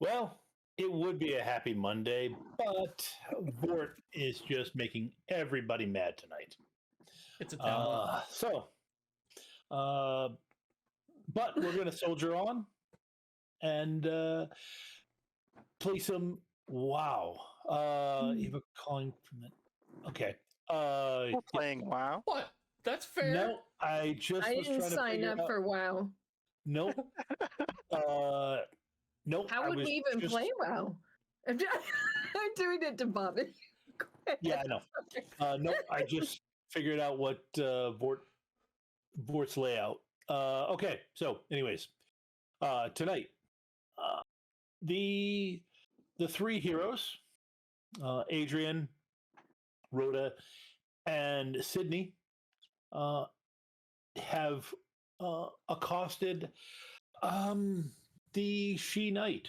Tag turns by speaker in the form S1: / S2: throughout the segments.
S1: Well, it would be a happy Monday, but Vort is just making everybody mad tonight.
S2: It's a talent.
S1: Uh, but we're going to soldier on and play some WoW. You have a calling from it. Okay.
S3: We're playing WoW.
S2: What? That's fair.
S1: No, I just was
S4: didn't
S1: trying to
S4: sign
S1: figure
S4: up
S1: out.
S4: for WoW.
S1: Nope. Nope.
S4: How would we even play WoW? I'm doing it to Bobby.
S1: Yeah, I know. Nope. I just figured out what Vort's layout. Okay. So, anyways, tonight, the three heroes, Adrienne, Rota, and Sidney, have accosted the She Knight,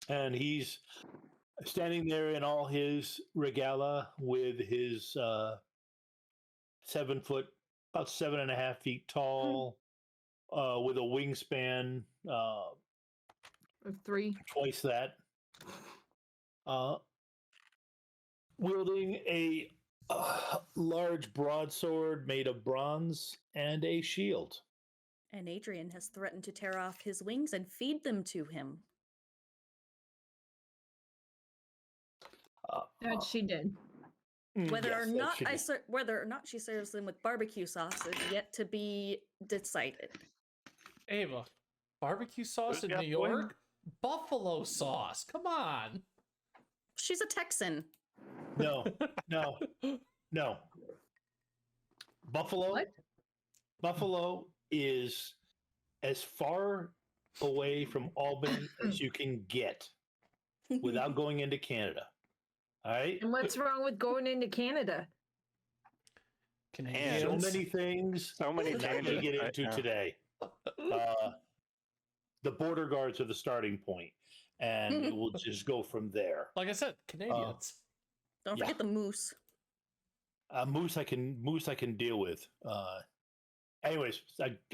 S1: and he's standing there in all his regala with his 7 foot, about 7.5 feet tall, with a wingspan
S4: Of 3.
S1: twice that, wielding a large broadsword made of bronze and a shield.
S5: And Adrienne has threatened to tear off his wings and feed them to him.
S4: That she did.
S5: Whether
S1: Yes,
S5: or
S1: that
S5: not
S1: should be-
S5: whether or not she serves them with barbecue sauce is yet to be decided.
S2: Ava, barbecue sauce in
S3: Yeah,
S2: New York? Buffalo sauce. Come on.
S5: She's a Texan.
S1: No. Buffalo.
S4: What?
S1: Buffalo is as far away from Albany as you can get without going into Canada. All right.
S4: And what's wrong with going into Canada?
S1: So
S2: Canadians.
S1: many things.
S3: So many
S1: We're not going to
S3: tangents
S1: get
S3: right
S1: into
S3: now.
S1: today. The border guards are the starting point, and we'll just go from there.
S2: Like I said, Canadians.
S5: Don't
S1: Yeah.
S5: forget the moose.
S1: Moose, I can deal with. Anyways,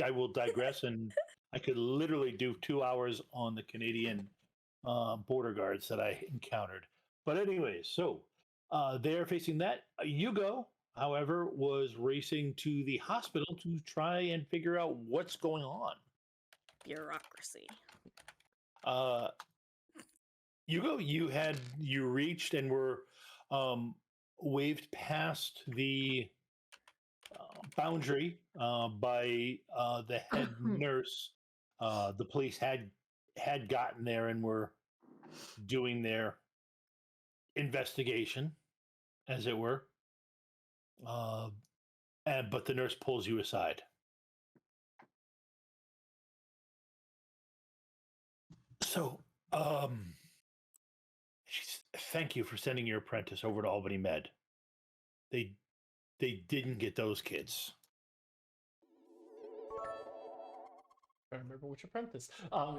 S1: I will digress, and I could literally do 2 hours on the Canadian border guards that I encountered. But anyways, so they're facing that. Hugo, however, was racing to the hospital to try and figure out what's going on.
S5: Bureaucracy.
S1: Hugo, you reached and were waved past the boundary by the head nurse. The police had gotten there and were doing their investigation, as it were. But the nurse pulls you aside. So, thank you for sending your apprentice over to Albany Med. They didn't get those kids.
S2: I remember which apprentice.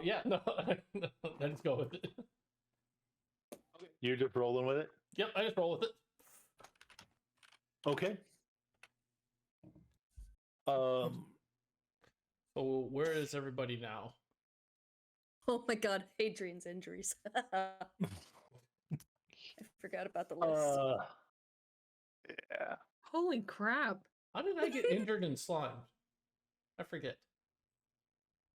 S2: Yeah, no, let's go with it.
S1: You're just rolling with it?
S2: Yep, I just roll with it.
S1: Okay.
S2: So where is everybody now?
S5: Oh my god, Adrienne's injuries. I forgot about the list.
S3: Yeah.
S4: Holy crap.
S2: How did I get injured and slimed? I forget.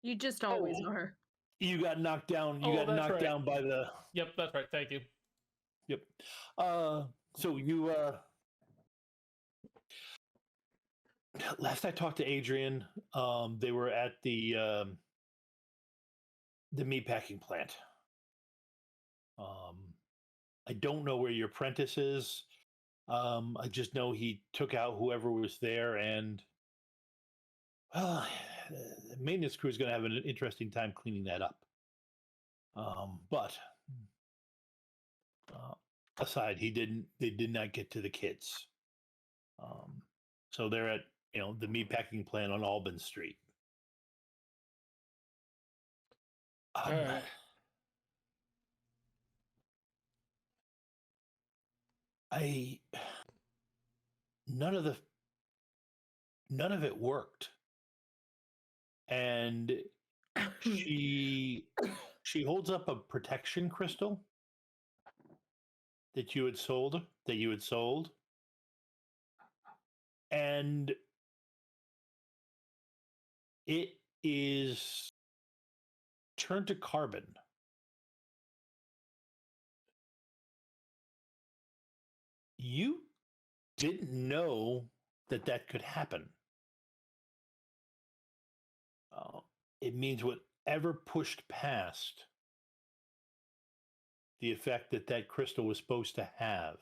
S4: You just always are.
S1: You got knocked down. You
S2: Oh,
S1: got
S2: that's
S1: knocked
S2: right.
S1: down by the.
S2: Yep, that's right. Thank you.
S1: Yep. So you. Last I talked to Adrienne, they were at the meatpacking plant. I don't know where your apprentice is. I just know he took out whoever was there, and the maintenance crew is going to have an interesting time cleaning that up. But aside, they did not get to the kids. So they're at the meatpacking plant on Albany Street.
S2: All right.
S1: None of it worked. And she She holds up a protection crystal that you had sold. And it is turned to carbon. You didn't know that could happen. It means whatever pushed past the effect that crystal was supposed to have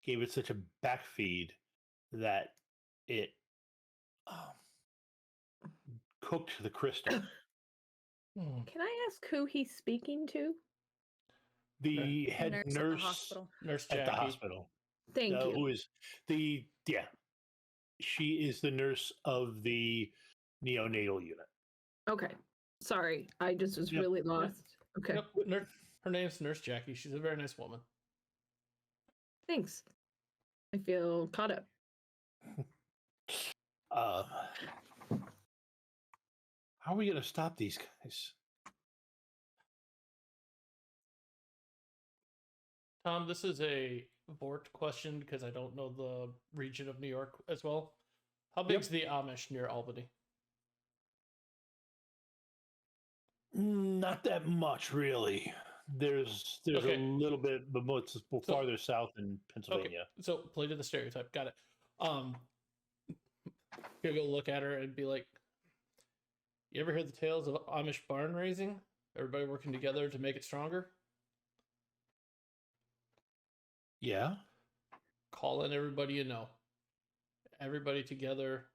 S1: gave it such a backfeed that it cooked the crystal.
S4: Can I ask who he's speaking to?
S1: The head
S5: Nurse at the
S1: nurse
S5: hospital.
S2: Nurse
S1: at
S2: Jackie.
S1: the hospital.
S4: Thank you.
S1: Who is she is the nurse of the neonatal unit.
S4: Okay. Sorry. I just was
S1: Yep.
S4: really lost. Okay.
S2: Yep, her name's Nurse Jackie. She's a very nice woman.
S4: Thanks. I feel caught up.
S1: How are we going to stop these guys?
S2: Tom, this is a Vort question because I don't know the region of New York as well. How big's the Amish near Albany?
S1: Not that much, really. There's
S2: Okay.
S1: a little bit, but it's farther south in Pennsylvania.
S2: Okay, so play to the stereotype. Got it. You'll go look at her and be like, you ever heard the tales of Amish barn raising? Everybody working together to make it stronger?
S1: Yeah.
S2: Call in everybody you know. Everybody together,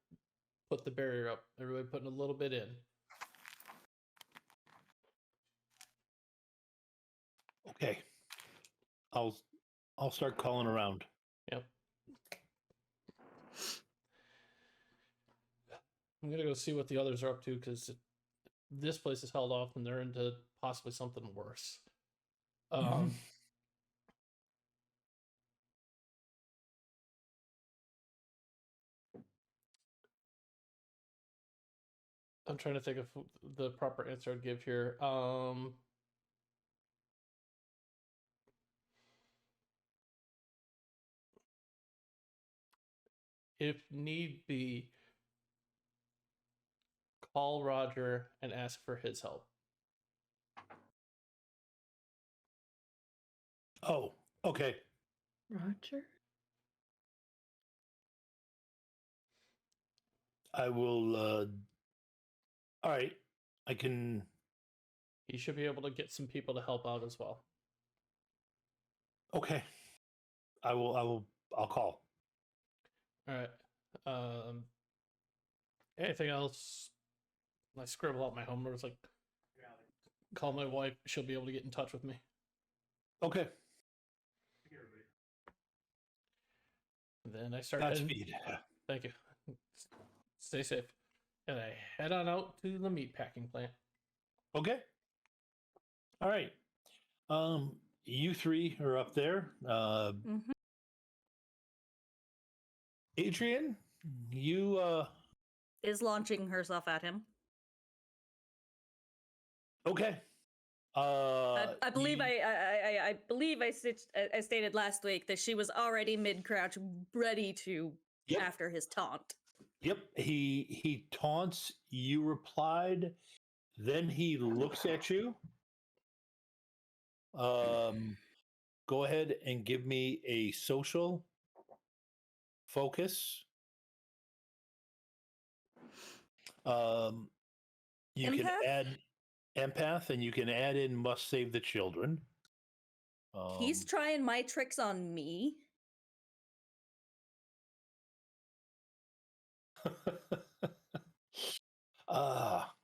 S2: put the barrier up. Everybody putting a little bit in.
S1: Okay. I'll start calling around.
S2: Yep. I'm gonna go see what the others are up to because this place is held off and they're into possibly something worse. I'm trying to think of the proper answer I'd give here. If need be, call Roger and ask for his help.
S1: Oh, okay.
S4: Roger?
S1: I will all right. I can
S2: He should be able to get some people to help out as well.
S1: okay. I'll call.
S2: All right. Anything else? I scribble out my homework. It's like, call my wife. She'll be able to get in touch with me.
S1: Okay.
S2: Then I start.
S1: Godspeed.
S2: Thank you. Stay safe. And I head on out to the meat packing plant.
S1: Okay. All right. You three are up there. Adrienne, you
S5: Is launching herself at him.
S1: okay.
S5: I believe I believe I stated last week that she was already mid crouch, ready to
S1: Yep.
S5: after his taunt.
S1: Yep. He taunts, you replied, then he looks at you. Go ahead and give me a social focus. You can
S5: Empath?
S1: add empath and you can add in must save the children.
S5: He's trying my tricks on me.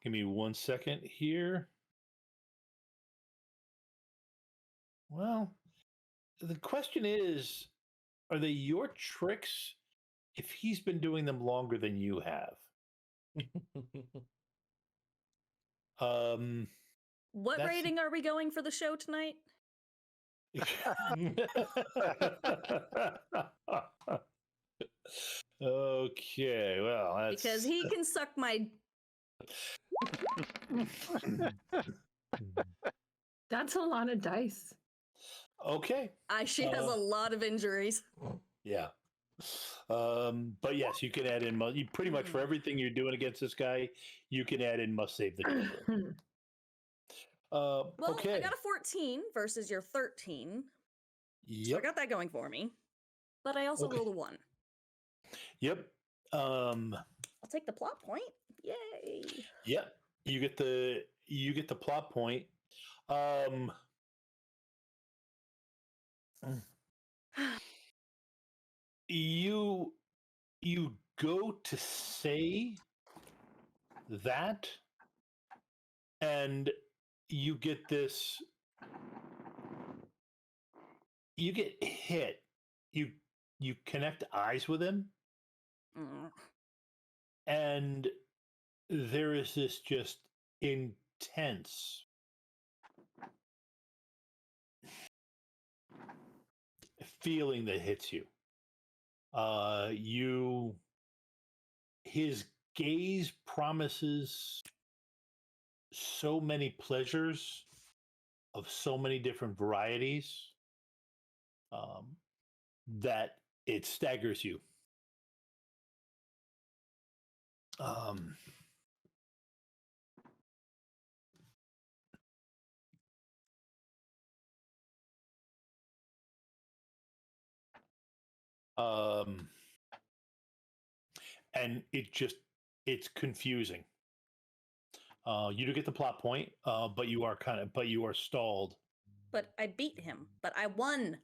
S1: Give me 1 second here. Well, the question is, are they your tricks if he's been doing them longer than you have?
S5: What
S1: That's-
S5: rating are we going for the show tonight?
S1: Okay, well, that's
S5: Because he can suck my
S4: That's a lot of dice.
S1: Okay.
S5: She has a lot of injuries.
S1: Yeah. But yes, you can add in you pretty much for everything you're doing against this guy, you can add in must save the children.
S5: Well,
S1: okay.
S5: I got a 14 versus your 13. So I
S1: Yep.
S5: got that going for me. But I also rolled a 1.
S1: Yep.
S5: I'll take the plot point. Yay.
S1: Yep. You get the plot point. You go to say that, and you get this. You get hit. You connect eyes with him, and there is this just intense feeling that hits you. His gaze promises so many pleasures of so many different varieties that it staggers you. And it's confusing. You do get the plot point, but you are stalled.
S5: But I beat him. But I won.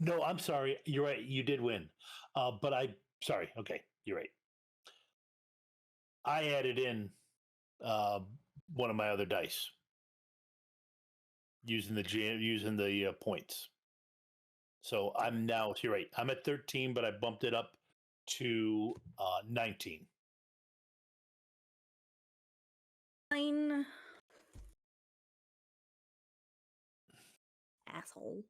S1: No, I'm sorry. You're right. You did win. Sorry. Okay, you're right. I added in one of my other dice using the points. So I'm now. You're right. I'm at 13, but I bumped it up to 19.
S5: 9. Asshole.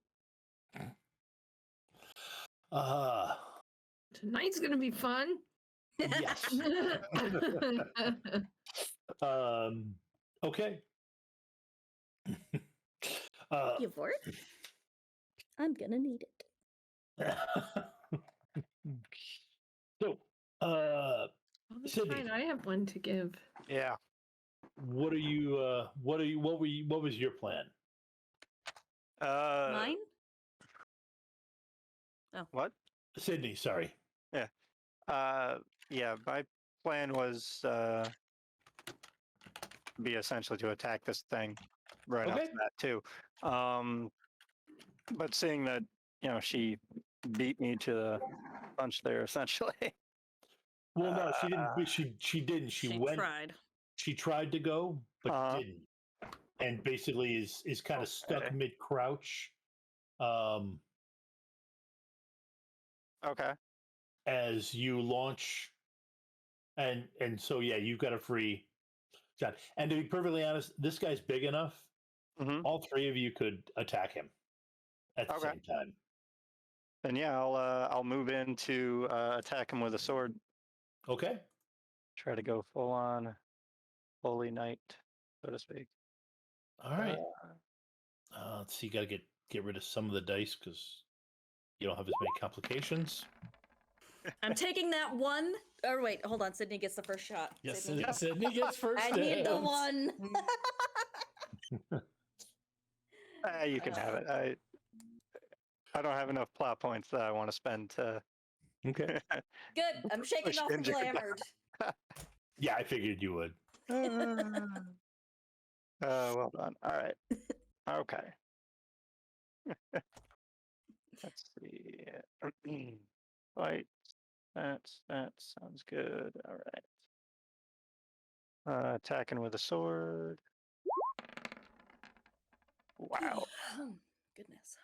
S4: Tonight's gonna be fun.
S1: Yes. Okay.
S5: You for it? I'm gonna need it.
S1: So,
S4: That's
S1: Sidney.
S4: fine. I have one to give.
S3: Yeah.
S1: what was your plan?
S5: Mine?
S3: What?
S1: Sidney, sorry.
S3: Yeah, my plan was be essentially to attack this thing right off
S1: Okay.
S3: the bat too. But seeing that, she beat me to the punch there essentially.
S1: Well, no, she didn't. She didn't. She went.
S5: tried.
S1: She tried to go, but
S3: Uh-huh.
S1: didn't, and basically is kind of stuck
S3: Okay.
S1: mid crouch.
S3: Okay.
S1: As you launch, and so yeah, you've got a free shot. And to be perfectly honest, this guy's big enough.
S3: Mm-hmm.
S1: All three of you could attack him at the
S3: Okay.
S1: same time.
S3: And yeah, I'll move in to attack him with a sword.
S1: Okay.
S3: Try to go full on holy knight, so to speak.
S1: All right. Let's see. Got to get rid of some of the dice because you don't have as many complications.
S5: I'm taking that one. Or wait, hold on. Sydney gets the first shot.
S2: Yes,
S5: Sydney.
S2: Sidney gets first.
S5: I need the
S2: dibs.
S5: one.
S3: You can have it. I don't have enough plot points that I want to spend to.
S1: Okay.
S5: Good. I'm shaking
S3: Push
S5: off the
S3: injured.
S5: glamour.
S1: Yeah, I figured you would.
S3: Well done. All right. Okay. Let's see. Fight. That sounds good. All right. Attacking with a sword. Wow.
S5: Goodness.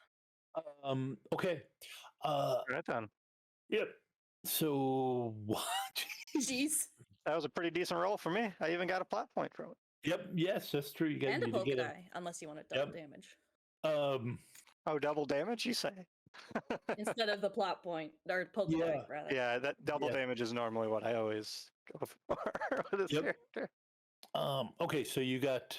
S1: Okay.
S3: Right then.
S1: Yep. So what?
S5: Jeez.
S3: That was a pretty decent roll for me. I even got a plot point from it.
S1: Yep. Yes, that's true. You
S5: And a
S1: need to
S5: polka
S1: get
S5: die, unless you want it double
S1: Yep.
S5: damage.
S3: Oh, double damage, you say?
S5: Instead of the plot point, or polka die,
S1: Yeah.
S5: rather.
S3: Yeah, that double
S1: Yeah.
S3: damage is normally what I always go for with this
S1: Yep.
S3: character.
S1: Okay, so you got.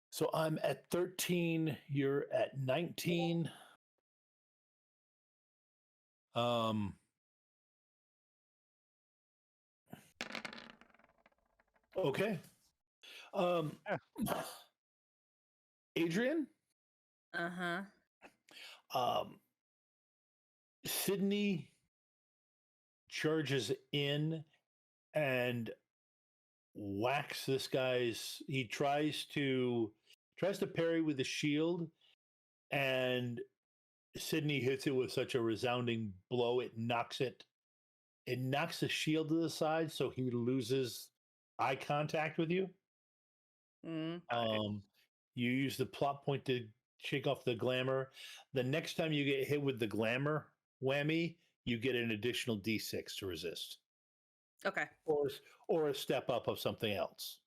S1: So I'm at 13. You're at 19. Okay. Adrienne,
S5: Uh-huh.
S1: Sidney charges in and whacks this guy's. He tries to parry with the shield, and Sidney hits it with such a resounding blow it knocks the shield to the side, so he loses eye contact with you.
S5: Mm.
S1: You use the plot point to shake off the glamour. The next time you get hit with the glamour whammy, you get an additional D6 to resist,
S5: Okay.
S1: or a step up of something else.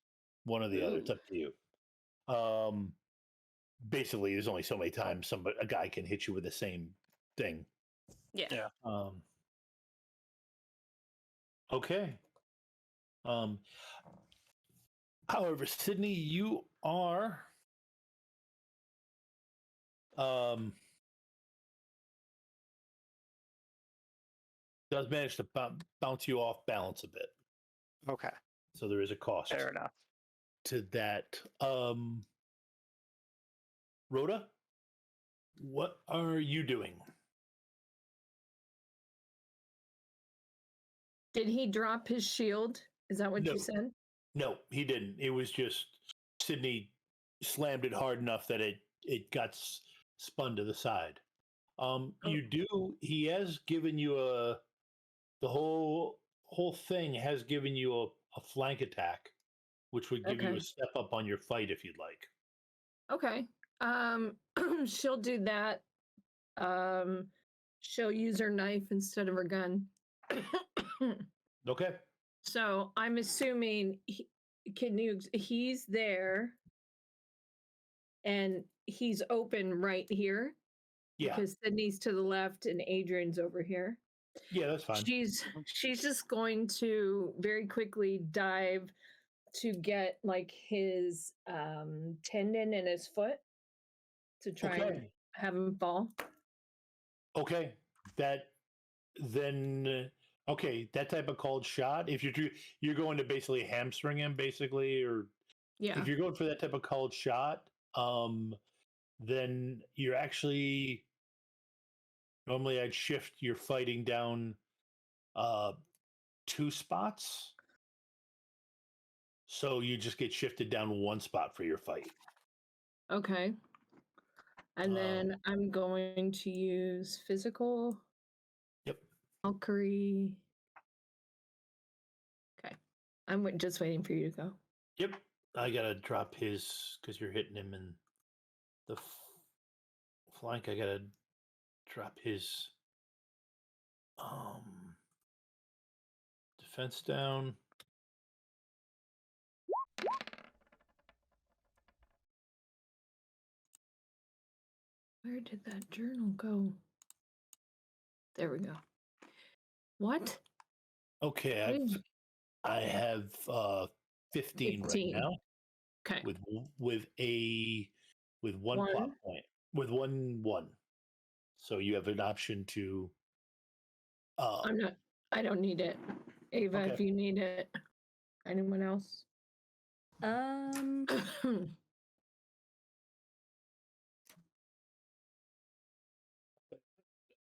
S1: One or the other. It's up to you. Basically, there's only so many times a guy can hit you with the same thing.
S5: Yeah.
S1: Okay. However, Sidney, you are does manage to bounce you off balance a bit.
S3: Okay.
S1: So there is a cost
S3: Fair enough.
S1: to that. Rhoda, what are you doing?
S4: Did he drop his shield? Is that what
S1: No.
S4: you said?
S1: No, he didn't. It was just Sidney slammed it hard enough that it got spun to the side. You do. He has given you the whole thing has given you a flank attack, which would give you
S4: Okay.
S1: a step up on your fight if you'd like.
S4: Okay. She'll do that. She'll use her knife instead of her gun.
S1: Okay.
S4: So I'm assuming he's there and he's open right here
S1: Yeah.
S4: because Sydney's to the left and Adrienne's over here.
S1: Yeah, that's fine.
S4: She's just going to very quickly dive to get like his tendon in his foot to try and have him fall.
S1: Okay. That type of called shot. If you're going to basically hamstring him, basically, or
S4: Yeah.
S1: if you're going for that type of called shot, then you're actually normally I'd shift your fighting down 2 spots. So you just get shifted down 1 spot for your fight.
S4: Okay. And then I'm going to use physical.
S1: Yep.
S4: Valkyrie. Okay. I'm just waiting for you to go.
S1: Yep. I gotta drop his because you're hitting him in the flank. I gotta drop his defense down.
S4: Where did that journal go? There we go. What?
S1: Okay, I have 15 right now.
S4: Okay.
S1: With one plot point. With one. So you have an option to
S4: I don't need it. Ava,
S1: Okay.
S4: if you need it. Anyone else?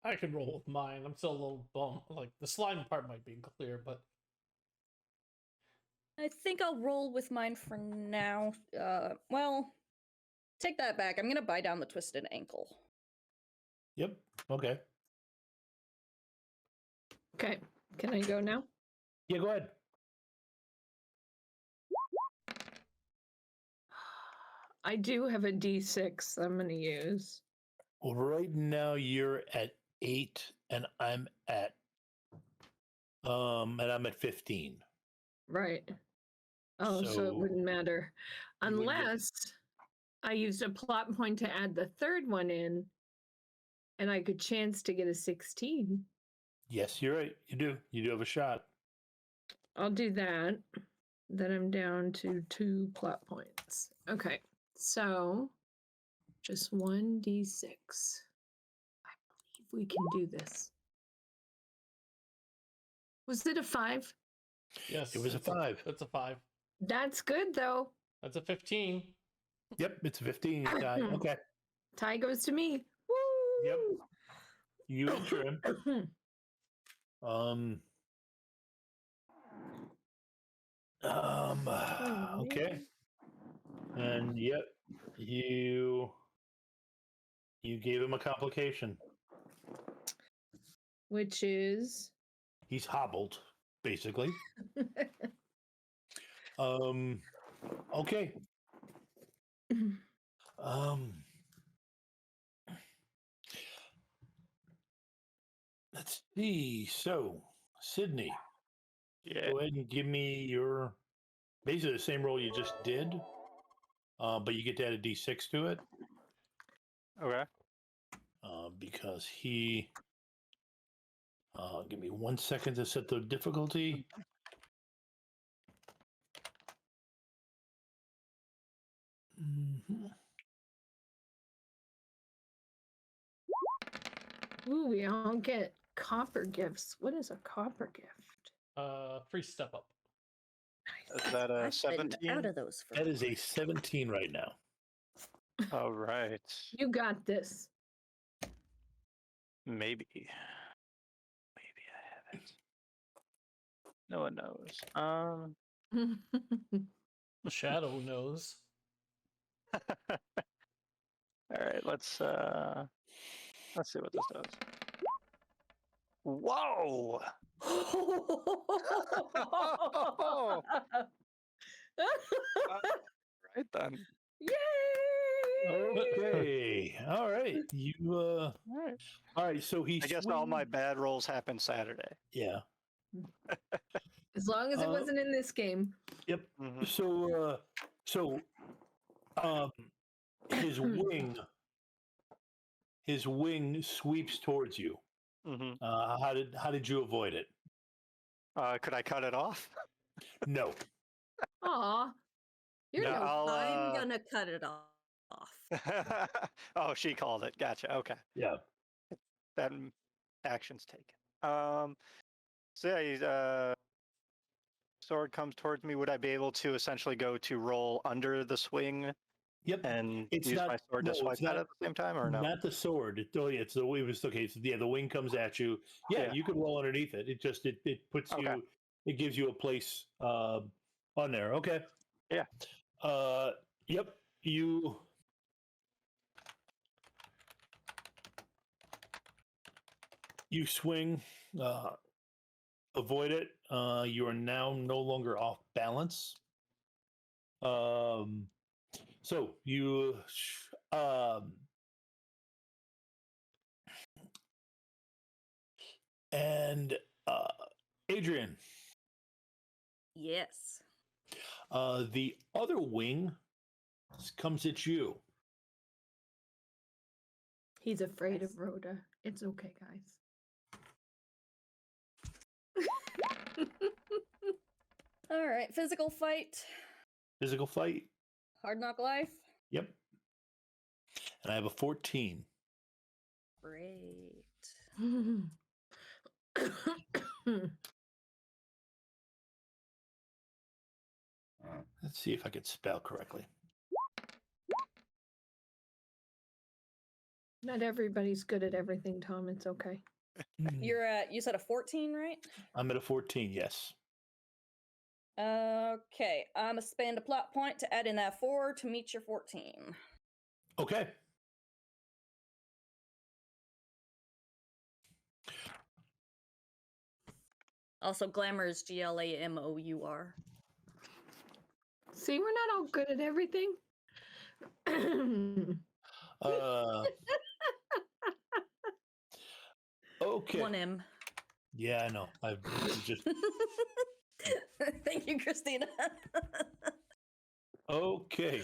S2: I can roll with mine. I'm still a little bummed. Like the slime part might be clear, but
S5: I think I'll roll with mine for now. Well, take that back. I'm gonna buy down the twisted ankle.
S1: Yep. Okay.
S4: Okay. Can I go now?
S1: Yeah, go ahead.
S4: I do have a D6 I'm going to use.
S1: Well, right now you're at 8 and I'm at 15.
S4: Right. Oh, so it wouldn't matter.
S1: you wouldn't get-
S4: Unless I used a plot point to add the third one in and I could chance to get a 16.
S1: Yes, you're right. You do have a shot.
S4: I'll do that. Then I'm down to 2 plot points. Okay, so just 1d6. I believe we can do this. Was it a 5?
S2: Yes.
S1: It was a 5.
S2: It's a 5.
S4: That's good though.
S2: That's a 15.
S1: Yep, it's 15. Okay.
S4: Tie goes to me. Woo!
S1: Yep. You enter him. Okay. And yep, you gave him a complication.
S4: Which is
S1: He's hobbled, basically. Okay. Let's see. So, Sidney,
S3: Yeah.
S1: go ahead and give me your basically the same roll you just did, but you get to add a d6 to it
S3: Okay.
S1: because he. Give me 1 second to set the difficulty.
S4: ooh, we all get copper gifts. What is a copper gift?
S2: Free step up.
S3: Is that a
S5: I've been
S3: 17?
S5: out of those for
S1: That is a 17 right now.
S3: All right.
S4: You got this.
S3: Maybe. Maybe I haven't. No one knows.
S2: The shadow knows.
S3: All right. Let's see what this does. Whoa! Right then.
S4: Yay!
S1: Okay. All right. You.
S3: All right.
S1: All right. So he.
S3: I guess all my bad rolls happened Saturday.
S1: Yeah.
S4: As long as it wasn't in this game.
S1: Yep.
S3: Mhm.
S1: So, his wing sweeps towards you.
S3: Mhm.
S1: How did you avoid it?
S3: Could I cut it off?
S1: No.
S4: Aw. You're
S3: No,
S4: no
S5: I'm gonna cut it off.
S3: Oh, she called it. Gotcha. Okay.
S1: Yeah.
S3: That action's taken. So yeah, sword comes towards me. Would I be able to essentially go to roll under the swing
S1: Yep.
S3: and
S1: It's
S3: use
S1: not-
S3: my sword
S1: no,
S3: to swipe
S1: it's
S3: that
S1: not-
S3: at the same time, or no?
S1: Not the sword. It's the way it was. Okay. So yeah, the wing comes at you. Yeah,
S3: Yeah.
S1: you can roll underneath it. It just it puts
S3: Okay.
S1: you. It gives you a place on there. Okay.
S3: Yeah.
S1: Yep. You swing, avoid it. You are now no longer off balance. So you, and Adrienne,
S5: Yes.
S1: the other wing comes at you.
S4: He's afraid of Rhoda. It's okay, guys.
S5: All right. Physical fight.
S1: Physical fight.
S5: Hard knock life.
S1: Yep. And I have a 14.
S5: Great.
S1: Let's see if I can spell correctly.
S4: Not everybody's good at everything, Tom. It's okay.
S5: You're at. You said a 14, right?
S1: I'm at a 14. Yes.
S5: Okay. I'm gonna spend a plot point to add in that 4 to meet your 14.
S1: Okay.
S5: Also, glamour is GLAMOUR.
S4: See, we're not all good at everything.
S1: Okay.
S5: 1M.
S1: Yeah, I know. I've just
S5: Thank you, Christina.
S1: okay.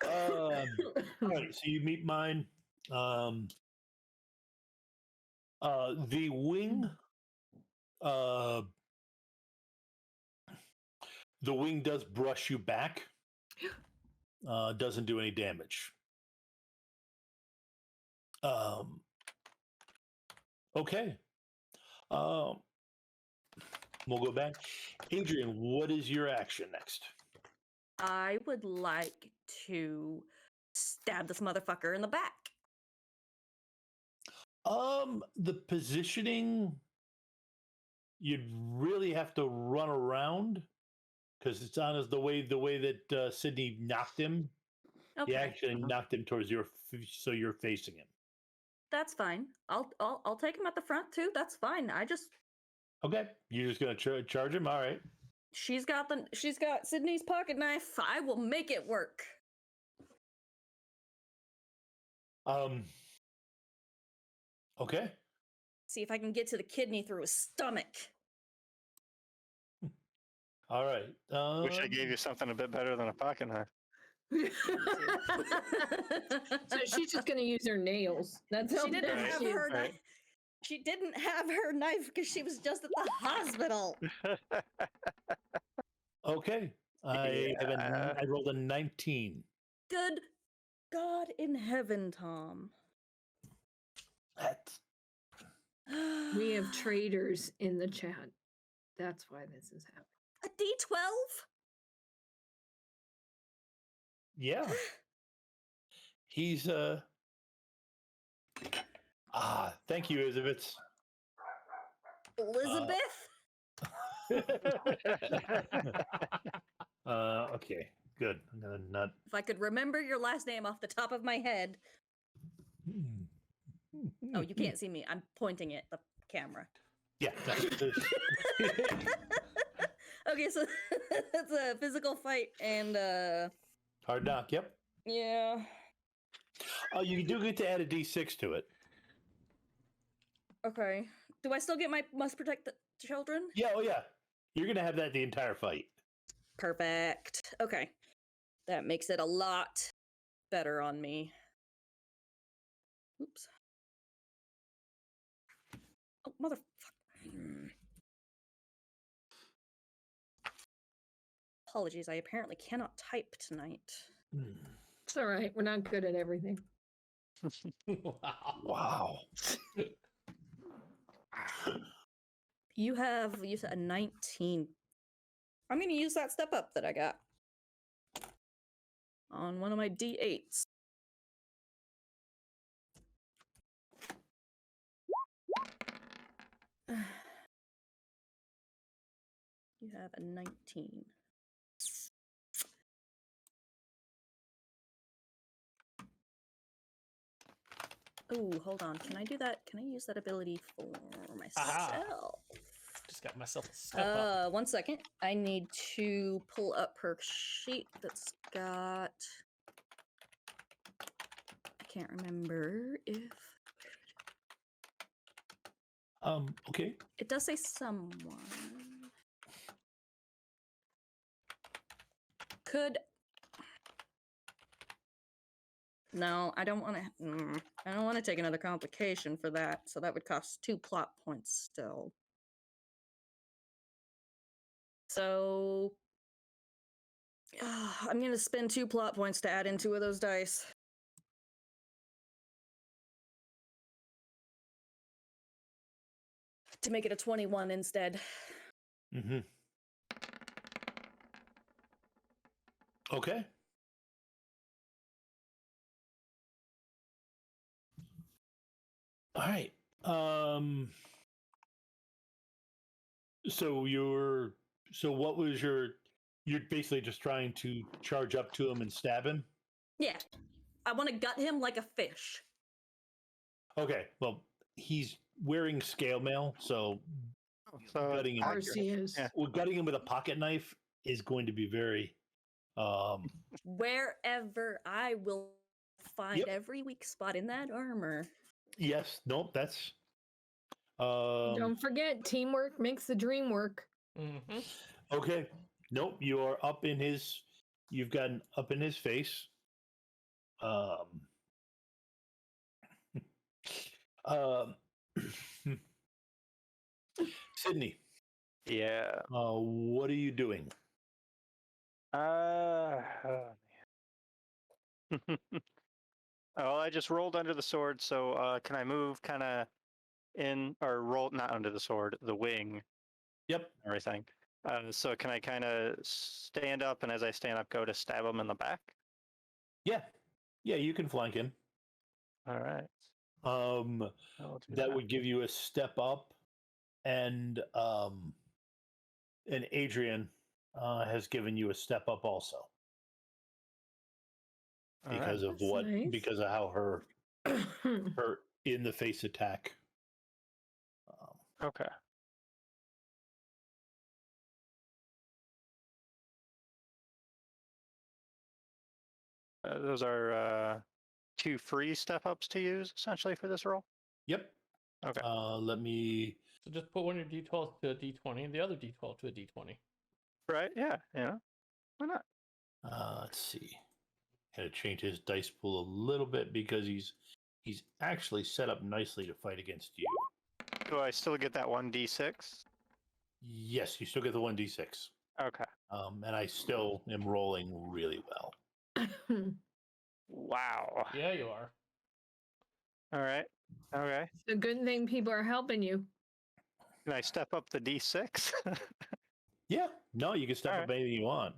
S1: All right. So you meet mine. The wing. The wing does brush you back. Doesn't do any damage. Okay. We'll go back. Adrienne, what is your action next?
S5: I would like to stab this motherfucker in the back.
S1: The positioning, you'd really have to run around because it's on the way that Sidney knocked him.
S5: Okay.
S1: He actually knocked him towards so you're facing him.
S5: That's fine. I'll take him at the front too. That's fine.
S1: Okay, you're just gonna charge him. All right.
S5: She's got Sidney's pocket knife. I will make it work.
S1: Okay.
S5: See if I can get to the kidney through his stomach.
S1: All right.
S3: Wish I gave you something a bit better than a pocket knife.
S4: So she's just going to use her nails. That's all
S5: She didn't
S4: that
S5: have
S4: she is.
S5: her knife. She didn't have her knife because she was just at the hospital.
S1: Okay. I rolled a 19.
S5: Good God in heaven, Tom.
S1: That's
S4: We have traders in the chat. That's why this is happening.
S5: A D12?
S1: yeah. He's thank you, Elizabeth.
S5: Elizabeth?
S1: Okay, good. I'm gonna not.
S5: If I could remember your last name off the top of my head. Oh, you can't see me. I'm pointing at the camera.
S1: Yeah.
S5: Okay, so that's a physical fight and
S1: Hard knock. Yep.
S5: yeah.
S1: Oh, you do get to add a D6 to it.
S5: Okay. Do I still get my must protect the children?
S1: Yeah. Oh, yeah. You're gonna have that the entire fight.
S5: Perfect. Okay. That makes it a lot better on me. Oops. Oh, motherfucker. Apologies, I apparently cannot type tonight.
S4: It's all right. We're not good at everything.
S1: Wow.
S5: You said a 19. I'm going to use that step up that I got on one of my D8s. You have a 19. Oh, hold on. Can I do that? Can I use that ability for myself?
S2: Just got myself a step up.
S5: 1 second. I need to pull up her sheet that's got. I can't remember if
S1: Okay.
S5: it does say someone. Could. No, I don't want to. I don't want to take another complication for that. So that would cost 2 plot points still. So I'm going to spend 2 plot points to add in 2 of those dice. To make it a 21 instead.
S1: Mm-hmm. Okay. All right. So what was you're basically just trying to charge up to him and stab him?
S5: Yeah. I want to gut him like a fish.
S1: Okay. Well, he's wearing scale mail, so gutting him,
S4: Of course he is.
S3: Yeah.
S1: well, gutting him with a pocket knife is going to be very
S5: Wherever I will find
S1: Yep.
S5: every weak spot in that armor.
S1: yes, nope, that's
S4: Don't forget, teamwork makes the dream work.
S2: Mm-hmm.
S1: okay. Nope, you are up in his you've gotten up in his face. Sidney,
S3: Yeah.
S1: what are you doing?
S3: Oh, man. Oh, I just rolled under the sword, so can I move kind of in or roll not under the sword, the wing,
S1: Yep.
S3: everything? So can I kind of stand up, and as I stand up, go to stab him in the back?
S1: Yeah. Yeah, you can flank him.
S3: All right. I'll do
S1: That would give you a step up, and Adrienne has given you a step up also
S3: All right.
S1: because of
S4: That's nice.
S1: because of how her in the face attack.
S3: Okay. Those are 2 free step ups to use essentially for this roll.
S1: Yep.
S3: Okay.
S1: Let me.
S2: So just put one of your d12s to a d20 and the other d12 to a d20.
S3: Right. Yeah. Yeah. Why not?
S1: Let's see. Had to change his dice pool a little bit because he's actually set up nicely to fight against you.
S3: Do I still get that 1d6?
S1: Yes, you still get the 1d6.
S3: Okay.
S1: And I still am rolling really well.
S3: Wow.
S2: Yeah, you are.
S3: All right. Okay.
S4: It's a good thing people are helping you.
S3: Can I step up the d6?
S1: Yeah. No, you can step
S3: All
S1: up anything you want.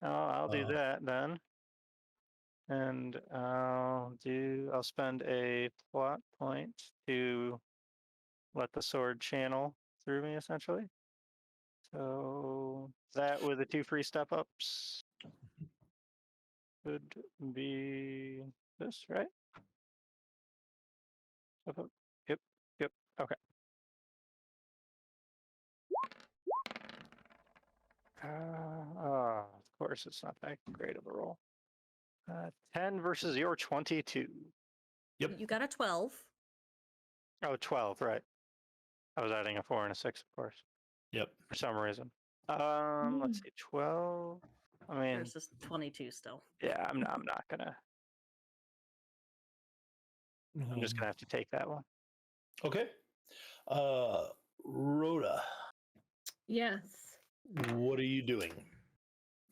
S3: Oh, I'll do that then. And I'll spend a plot point to let the sword channel through me essentially. So that with the 2 free step ups would be this, right? Step up. Yep. Yep. Okay. Of course, it's not that great of a roll. 10 versus your 22.
S1: Yep.
S5: You got a 12.
S3: Oh, 12, right. I was adding a 4 and a 6, of course,
S1: Yep.
S3: for some reason. Let's see, 12. I mean,
S5: Versus 22 still.
S3: yeah, I'm not gonna. I'm just gonna have to take that one.
S1: Okay. Rhoda,
S4: Yes.
S1: what are you doing?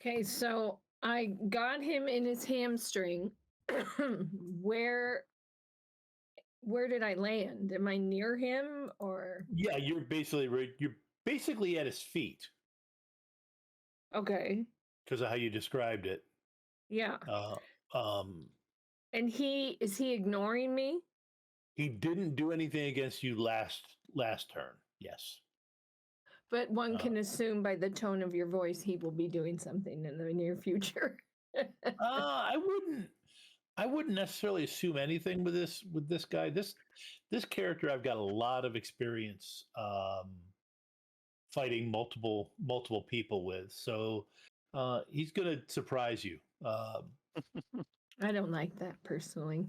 S4: Okay, so I got him in his hamstring. Where did I land? Am I near him or?
S1: Yeah, you're basically at his feet
S4: Okay.
S1: because of how you described it.
S4: Yeah. And is he ignoring me?
S1: He didn't do anything against you last turn. Yes.
S4: But one can assume by the tone of your voice he will be doing something in the near future.
S1: I wouldn't necessarily assume anything with this guy. This character I've got a lot of experience fighting multiple people with. So he's gonna surprise you.
S4: I don't like that personally.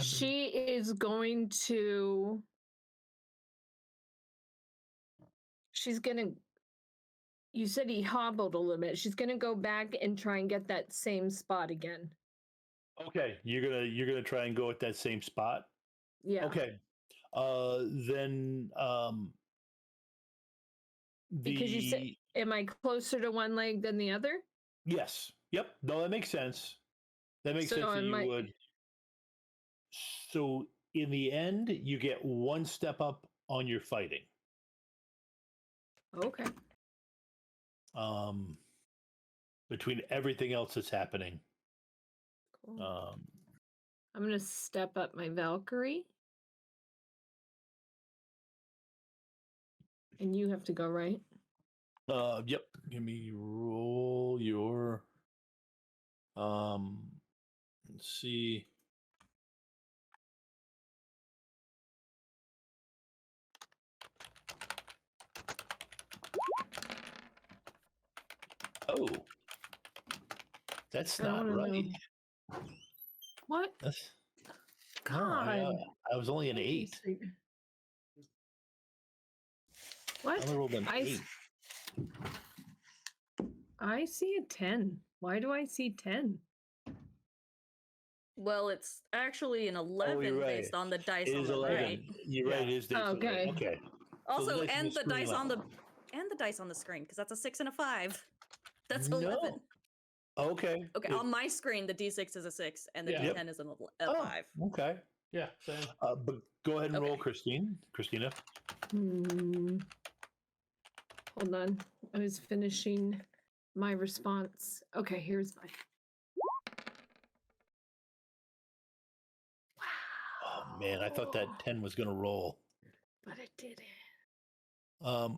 S4: She is going to. She's gonna. You said he hobbled a little bit. She's gonna go back and try and get that same spot again.
S1: Okay, you're gonna try and go at that same spot.
S4: Yeah.
S1: Okay. Then
S4: Because you said, am I closer to one leg than the other?
S1: Yes. Yep. No, that makes sense. That makes sense that you would. So in the end, you get 1 step up on your fighting.
S4: Okay.
S1: Between everything else that's happening.
S4: Cool. I'm gonna step up my Valkyrie. And you have to go, right?
S1: Yep. Give me roll your let's see. Oh. That's not right.
S4: What?
S1: That's
S4: God.
S1: no, I was only an 8.
S4: What?
S1: I rolled an 8.
S4: I see a 10. Why do I see 10?
S5: Well, it's actually an 11 based on the dice
S1: It
S5: on
S1: is
S5: the
S1: 11.
S5: right.
S1: You're right. It is dice on the right.
S4: Okay.
S1: Okay.
S5: Also,
S1: So
S5: and the dice on
S1: 11.
S5: the dice on the screen because that's a 6 and a 5. That's
S1: No.
S5: 11.
S1: Okay.
S5: Okay, on my screen, the D6 is a 6 and the
S2: Yeah.
S1: Yep.
S5: D10 is a
S1: Oh,
S5: 5.
S1: okay.
S2: Yeah, same.
S1: But go ahead and roll,
S5: Okay.
S1: Christina.
S4: Hold on. I was finishing my response. Okay, here's my.
S1: Oh man, I thought that 10 was going to roll.
S4: But it didn't.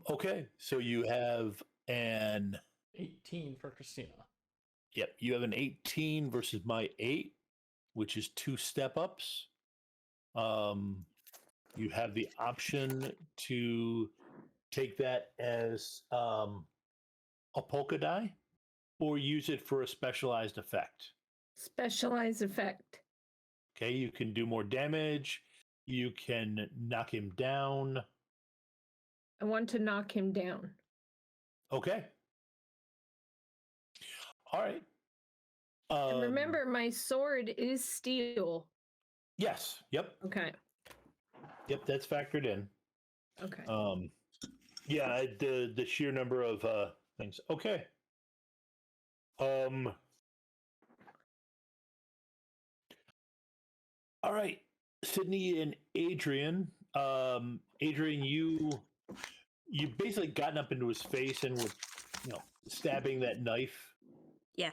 S1: Okay, so you have an
S2: 18 for Christina.
S1: you have an 18 versus my 8, which is 2 step ups. You have the option to take that as a polka die or use it for a specialized effect.
S4: Specialized effect.
S1: Okay, you can do more damage. You can knock him down.
S4: I want to knock him down.
S1: Okay. All right.
S4: And remember, my sword is steel.
S1: Yes. Yep.
S4: Okay.
S1: Yep. That's factored in.
S4: Okay.
S1: Yeah. The sheer number of things. Okay. All right. Sidney and Adrienne. Adrienne, you basically gotten up into his face and were, stabbing that knife.
S5: Yeah.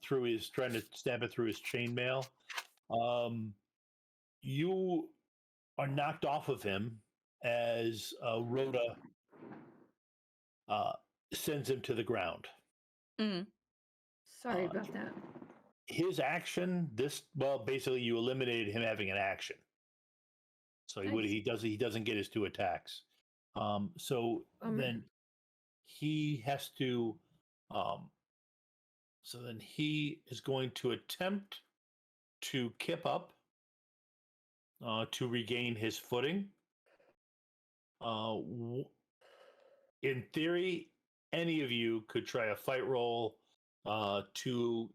S1: Through his, trying to stab it through his chainmail. You are knocked off of him as Rota sends him to the ground.
S5: Mm.
S4: Sorry about that.
S1: His action, basically you eliminated him having an action. So
S4: Nice.
S1: he doesn't get his 2 attacks. Then he has to so then he is going to attempt to kip up to regain his footing. In theory, any of you could try a fight roll to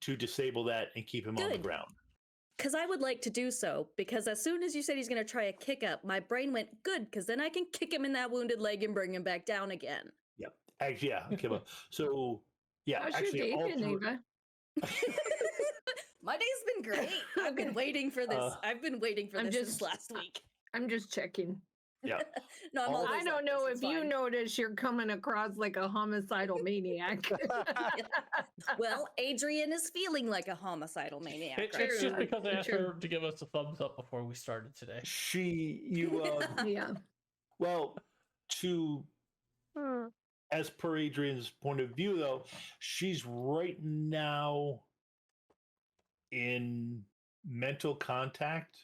S1: disable that and keep him on the
S5: Good.
S1: ground.
S5: Because I would like to do so, because as soon as you said he's going to try a kick up, my brain went, good, because then I can kick him in that wounded leg and bring him back down again.
S1: Yep. Actually, yeah. Kip up. So, yeah.
S4: How's
S1: actually,
S4: your day
S1: all
S4: been, Ava?
S5: My day's been great. I've been waiting for this. I've been waiting for this since last week.
S4: I'm just checking.
S1: Yeah.
S5: No, I'm always
S4: I don't
S5: like
S4: know
S5: this,
S4: if
S5: it's
S4: you
S5: fine.
S4: notice you're coming across like a homicidal maniac.
S5: Well, Adrienne is feeling like a homicidal maniac.
S2: It's
S5: right
S2: just
S5: now.
S2: because I asked
S4: True.
S2: her to give us a thumbs up before we started today.
S4: Yeah.
S1: Well, as per Adrienne's point of view, though, she's right now in mental contact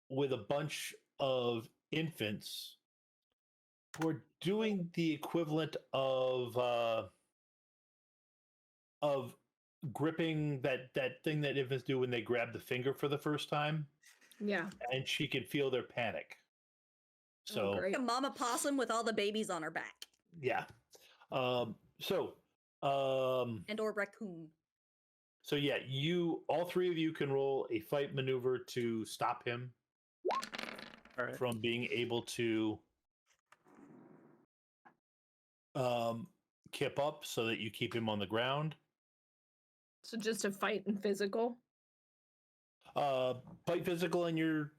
S1: with a bunch of infants who are doing the equivalent of gripping that thing that infants do when they grab the finger for the first time,
S4: Yeah.
S1: and she can feel their panic. So
S4: great.
S5: A mama possum with all the babies on her back.
S1: yeah.
S5: And or raccoon.
S1: So yeah, all 3 of you can roll a fight maneuver to stop him from being able to kip up, so that you keep him on the ground.
S4: So just a fight and physical.
S1: Fight physical and your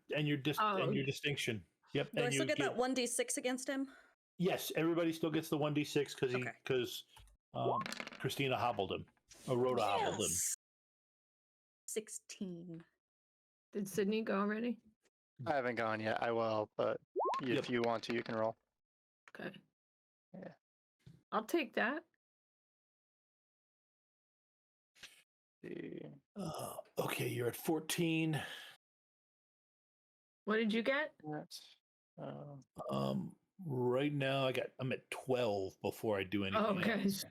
S1: distinction. Yep.
S5: Do
S1: and
S5: I still
S1: you
S5: get that 1d6 against him?
S1: Yes, everybody still gets the 1d6 because Christina hobbled him. Rota hobbled him.
S5: 16.
S4: Did Sidney go already?
S3: I haven't gone yet. I will, but if you want to, you can roll.
S4: Okay.
S3: Yeah.
S4: I'll take that.
S1: Okay, you're at 14.
S4: What did you get?
S3: That's,
S1: Right now I'm at 12 before I do anything.
S4: Oh, okay.
S1: Else.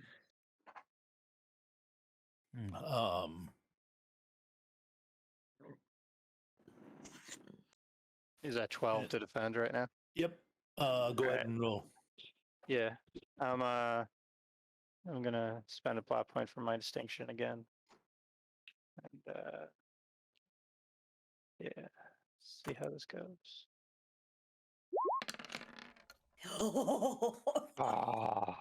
S3: Is that 12 to defend right now?
S1: Yep. Go ahead and roll.
S3: Yeah. I'm gonna spend a plot point for my distinction again. And yeah. See how this goes. Ah.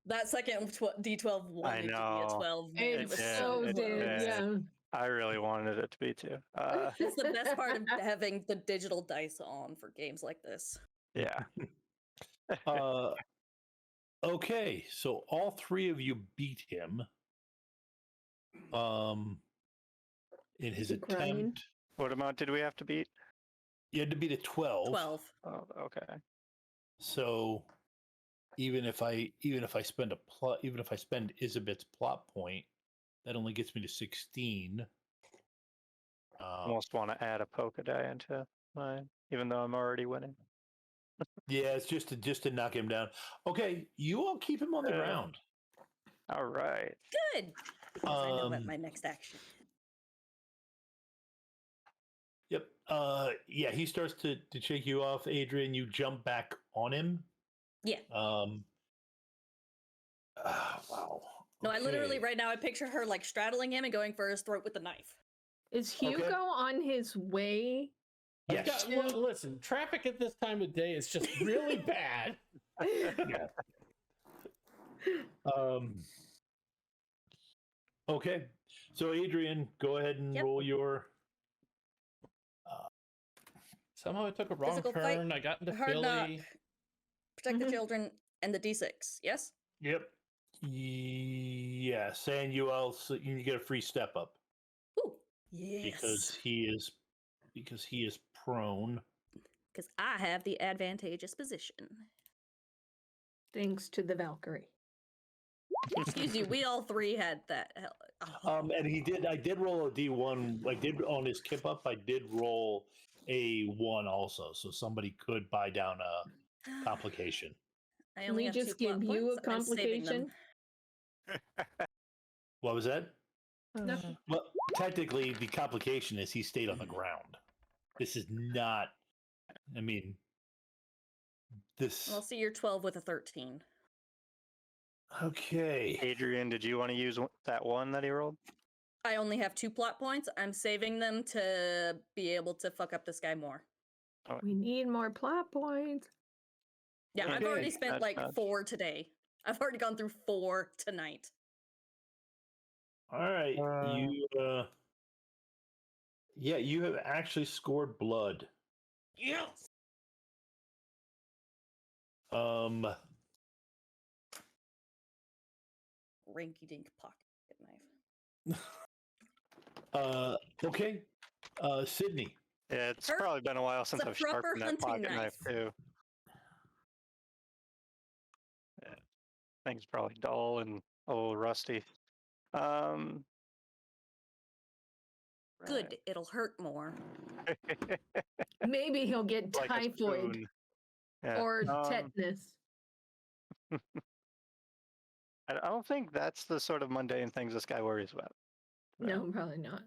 S5: That second D12 wanted to be a
S3: know.
S5: 12. Man.
S4: It
S5: It was
S3: did,
S4: so
S3: it
S4: did,
S3: did.
S4: yeah.
S3: I really wanted it to be too.
S5: That's the best part of having the digital dice on for games like this.
S3: Yeah.
S1: Okay, so all three of you beat him. In his
S4: Is he crying?
S1: attempt,
S3: What amount did we have to beat?
S1: you had to beat a 12.
S5: 12.
S3: Oh, okay.
S1: So even if I spend even if I spend Isabet's plot point, that only gets me to 16.
S3: Almost want to add a polka die into mine, even though I'm already winning.
S1: Yeah, it's just to knock him down. Okay, you all keep him on the ground.
S3: All right.
S5: Good. Because I know what my next action is.
S1: Yep. Yeah, he starts to shake you off, Adrienne. You jump back on him.
S5: Yeah.
S1: Wow.
S5: No, I literally,
S1: Okay.
S5: right now, I picture her like straddling him and going for his throat with the knife.
S4: Is Hugo on his way?
S1: Yes.
S2: Listen, traffic at this time of day is just really bad.
S1: Yeah. Okay. So Adrienne, go ahead and
S5: Yep.
S1: roll your.
S2: Somehow I took a wrong
S5: Physical fight,
S2: turn. I got into
S5: hard knock,
S2: Philly.
S5: protect the
S4: Mhm.
S5: children, and the D6. Yes?
S1: Yep. Yes, and you also you get a free step up
S5: Ooh. Yes.
S1: because he is prone.
S5: Because I have the advantageous position.
S4: Thanks to the Valkyrie.
S5: Excuse you, we all three had that.
S1: And I did roll a D1. I did on his kip up. I did roll a 1 also, so somebody could buy down a complication.
S5: I
S4: Can
S5: only
S4: we
S5: have
S4: just
S5: 2 plot
S4: give you a
S5: points. I'm saving them.
S4: complication?
S1: What was that?
S4: Nothing.
S1: Well, technically, the complication is he stayed on the ground. This is not. I mean, this.
S5: I'll see your 12 with a 13.
S1: Okay.
S3: Adrienne, did you want to use that one that he rolled?
S5: I only have 2 plot points. I'm saving them to be able to fuck up this guy more.
S4: We need more plot points.
S5: Yeah, I've
S3: Okay,
S5: already spent
S3: that's
S5: like
S3: not-
S5: 4 today. I've already gone through 4 tonight.
S1: All right. Yeah, you have actually scored blood.
S5: Yes. Rinky dink pocket knife.
S1: Okay. Sidney.
S3: Yeah, it's
S5: Her-
S3: probably been a while since
S5: a
S3: I've
S5: proper
S3: sharpened that
S5: hunting
S3: pocket knife
S5: knife.
S3: too. Yeah, thing's probably dull and a little rusty.
S5: Good, it'll hurt more.
S3: right.
S4: Maybe he'll get
S3: Like a
S4: typhoid
S3: spoon. Yeah,
S4: or
S3: um,
S4: tetanus.
S3: I don't think that's the sort of mundane things this guy worries about.
S4: No, probably not.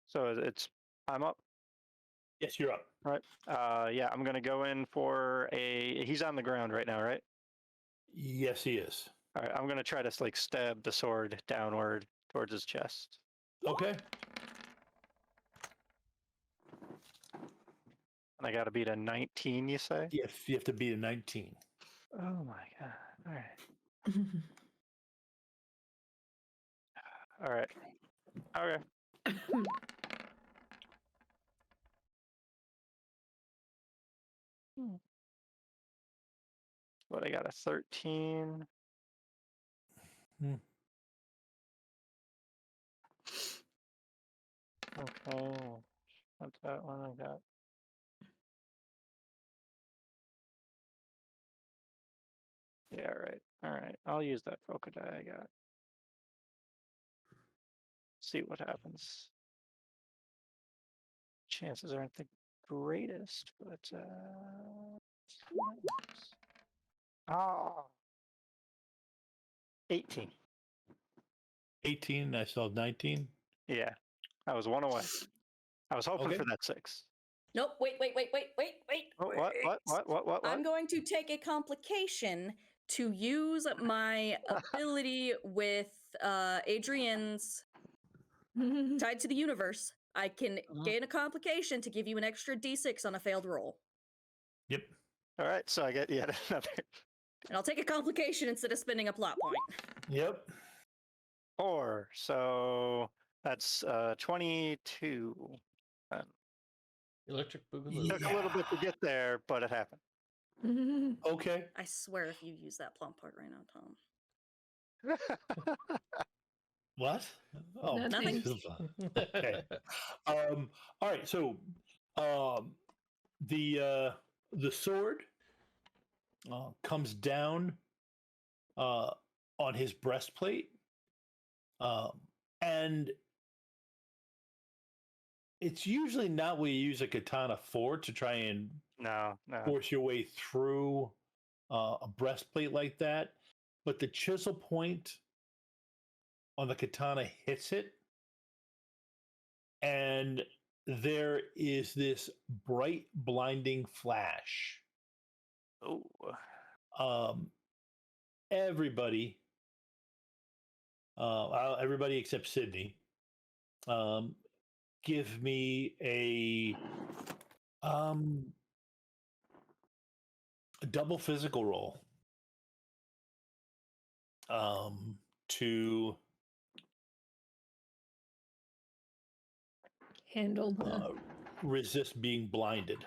S3: So it's I'm up.
S1: Yes, you're up.
S3: Right. Yeah, I'm gonna go in for a. He's on the ground right now, right?
S1: Yes, he is.
S3: All right. I'm gonna try to like stab the sword downward towards his chest.
S1: Okay.
S3: And I got to beat a 19. You say?
S1: Yes, you have to beat a 19.
S3: Oh my god! All right. All right. Okay. What I got a 13.
S1: Hmm.
S3: Okay. What's that one I got? Yeah, right. All right. I'll use that polka die I got. See what happens. Chances aren't the greatest, but oh, 18.
S1: 18. I saw 19.
S3: Yeah, I was one away. I was hoping
S1: Okay.
S3: for that 6.
S5: Nope, wait.
S3: Oh, what?
S5: I'm going to take a complication to use my ability with Adrienne's Tied to the Universe. I can gain a complication to give you an extra D6 on a failed roll.
S1: Yep.
S3: All right, so I get yet another
S5: And I'll take a complication instead of spending a plot point.
S1: Yep.
S3: 4. So that's 22.
S2: Electric Boogaloo.
S3: Took a little bit to get there, but it happened.
S1: Okay.
S5: I swear if you use that plot point right now, Tom.
S1: What? Oh,
S4: Nothing.
S1: okay. All right. So, the sword comes down on his breastplate, and it's usually not what you use a katana for, to try and
S3: No.
S1: force your way through a breastplate like that, but the chisel point on the katana hits it, and there is this bright, blinding flash.
S3: Oh.
S1: Everybody, everybody except Sidney, give me a double physical roll to
S4: Handled the
S1: resist being blinded.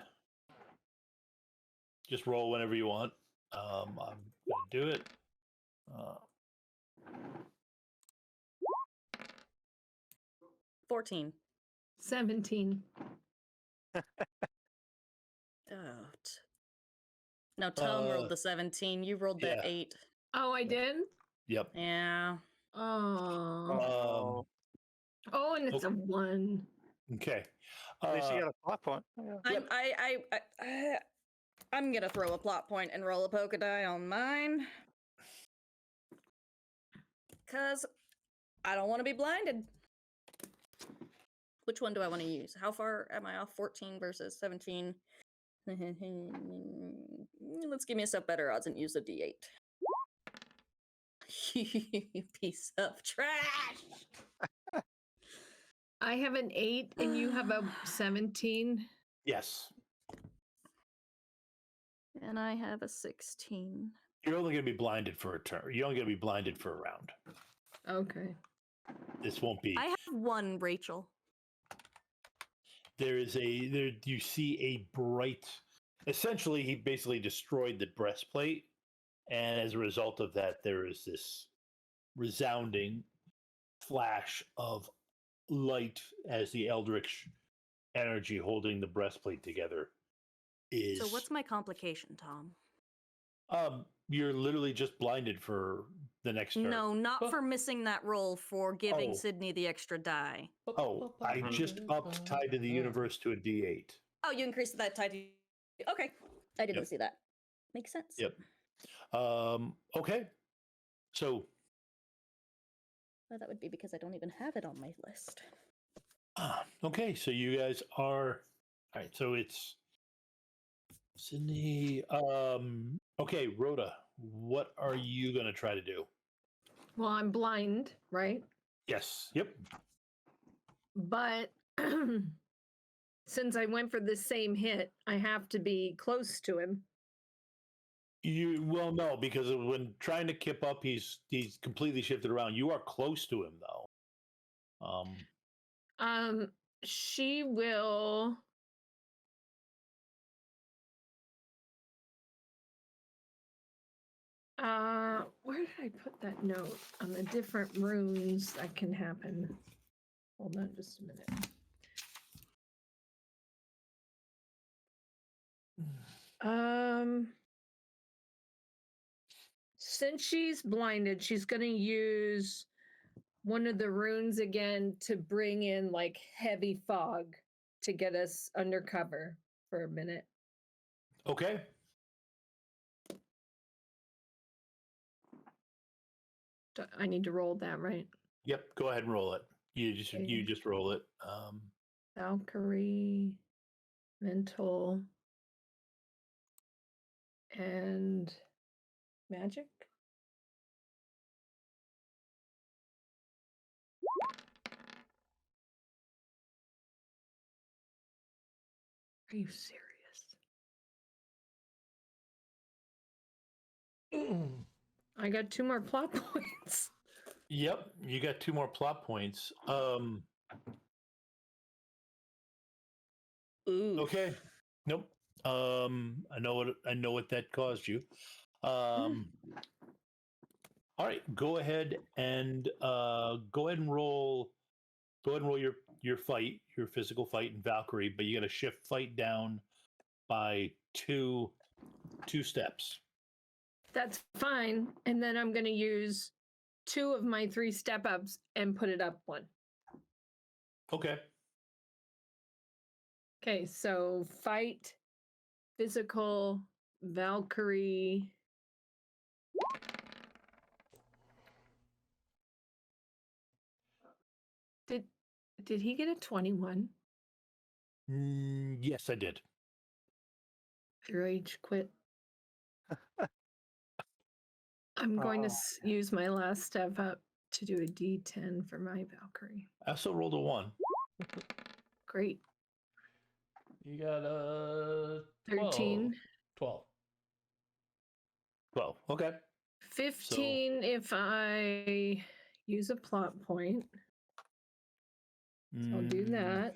S1: Just roll whenever you want. I'm gonna do it.
S5: 14.
S4: 17.
S5: No, Tom rolled the 17. You rolled that
S1: yeah.
S5: 8.
S4: Oh, I did?
S1: Yep.
S5: Yeah.
S4: Oh. And it's a 1.
S1: Okay.
S3: At least you got a plot point. Yeah.
S5: I'm gonna throw a plot point and roll a polka die on mine. Cause I don't want to be blinded. Which one do I want to use? How far am I off? 14 versus 17. Let's give myself better odds and use a D8. You piece of trash.
S4: I have an 8 and you have a 17.
S1: Yes.
S5: And I have a 16.
S1: You're only going to be blinded for a turn. You're only going to be blinded for a round.
S4: Okay.
S1: This won't be.
S5: I have 1, Rachel.
S1: There you see a bright. Essentially, he basically destroyed the breastplate, and as a result of that, there is this resounding flash of light as the eldritch energy holding the breastplate together is.
S5: So what's my complication, Tom?
S1: You're literally just blinded for the next turn.
S5: No, not for missing that roll, for giving
S1: Oh.
S5: Sidney the extra die.
S1: Oh, I just upped Tied to the Universe to a D8.
S5: Oh, you increased that tie to... Okay. I didn't see that. Makes sense.
S1: Yep. Okay. So.
S5: Well, that would be because I don't even have it on my list.
S1: Okay, so you guys are. All right, so it's Sidney. Okay, Rota, what are you going to try to do?
S4: Well, I'm blind, right?
S1: Yes. Yep.
S4: But since I went for the same hit, I have to be close to him.
S1: Well, no, because when trying to kip up, he's completely shifted around. You are close to him, though.
S4: She will. Where did I put that note on the different runes that can happen? Hold on just a minute. Since she's blinded, she's going to use one of the runes again to bring in like heavy fog to get us undercover for a minute.
S1: Okay.
S4: I need to roll that, right?
S1: Yep. Go ahead and roll it. You just roll it.
S4: Valkyrie, mental, and magic. Are you serious? I got 2 more plot points.
S1: Yep, you got 2 more plot points.
S5: Ooh.
S1: Okay. Nope. I know what that caused you. All right, go ahead and roll your fight, your physical fight in Valkyrie, but you got to shift fight down by two steps.
S4: That's fine. And then I'm going to use 2 of my 3 step ups and put it up 1.
S1: Okay.
S4: Okay, so fight, physical, Valkyrie. Did he get a 21?
S1: Yes, I did.
S4: Rage quit. I'm going to use my last step up to do a D10 for my Valkyrie.
S1: I also rolled a 1.
S4: Great.
S2: You got a
S4: 13.
S2: 12.
S1: 12. Okay.
S4: 15 if I use a plot point. So I'll do that.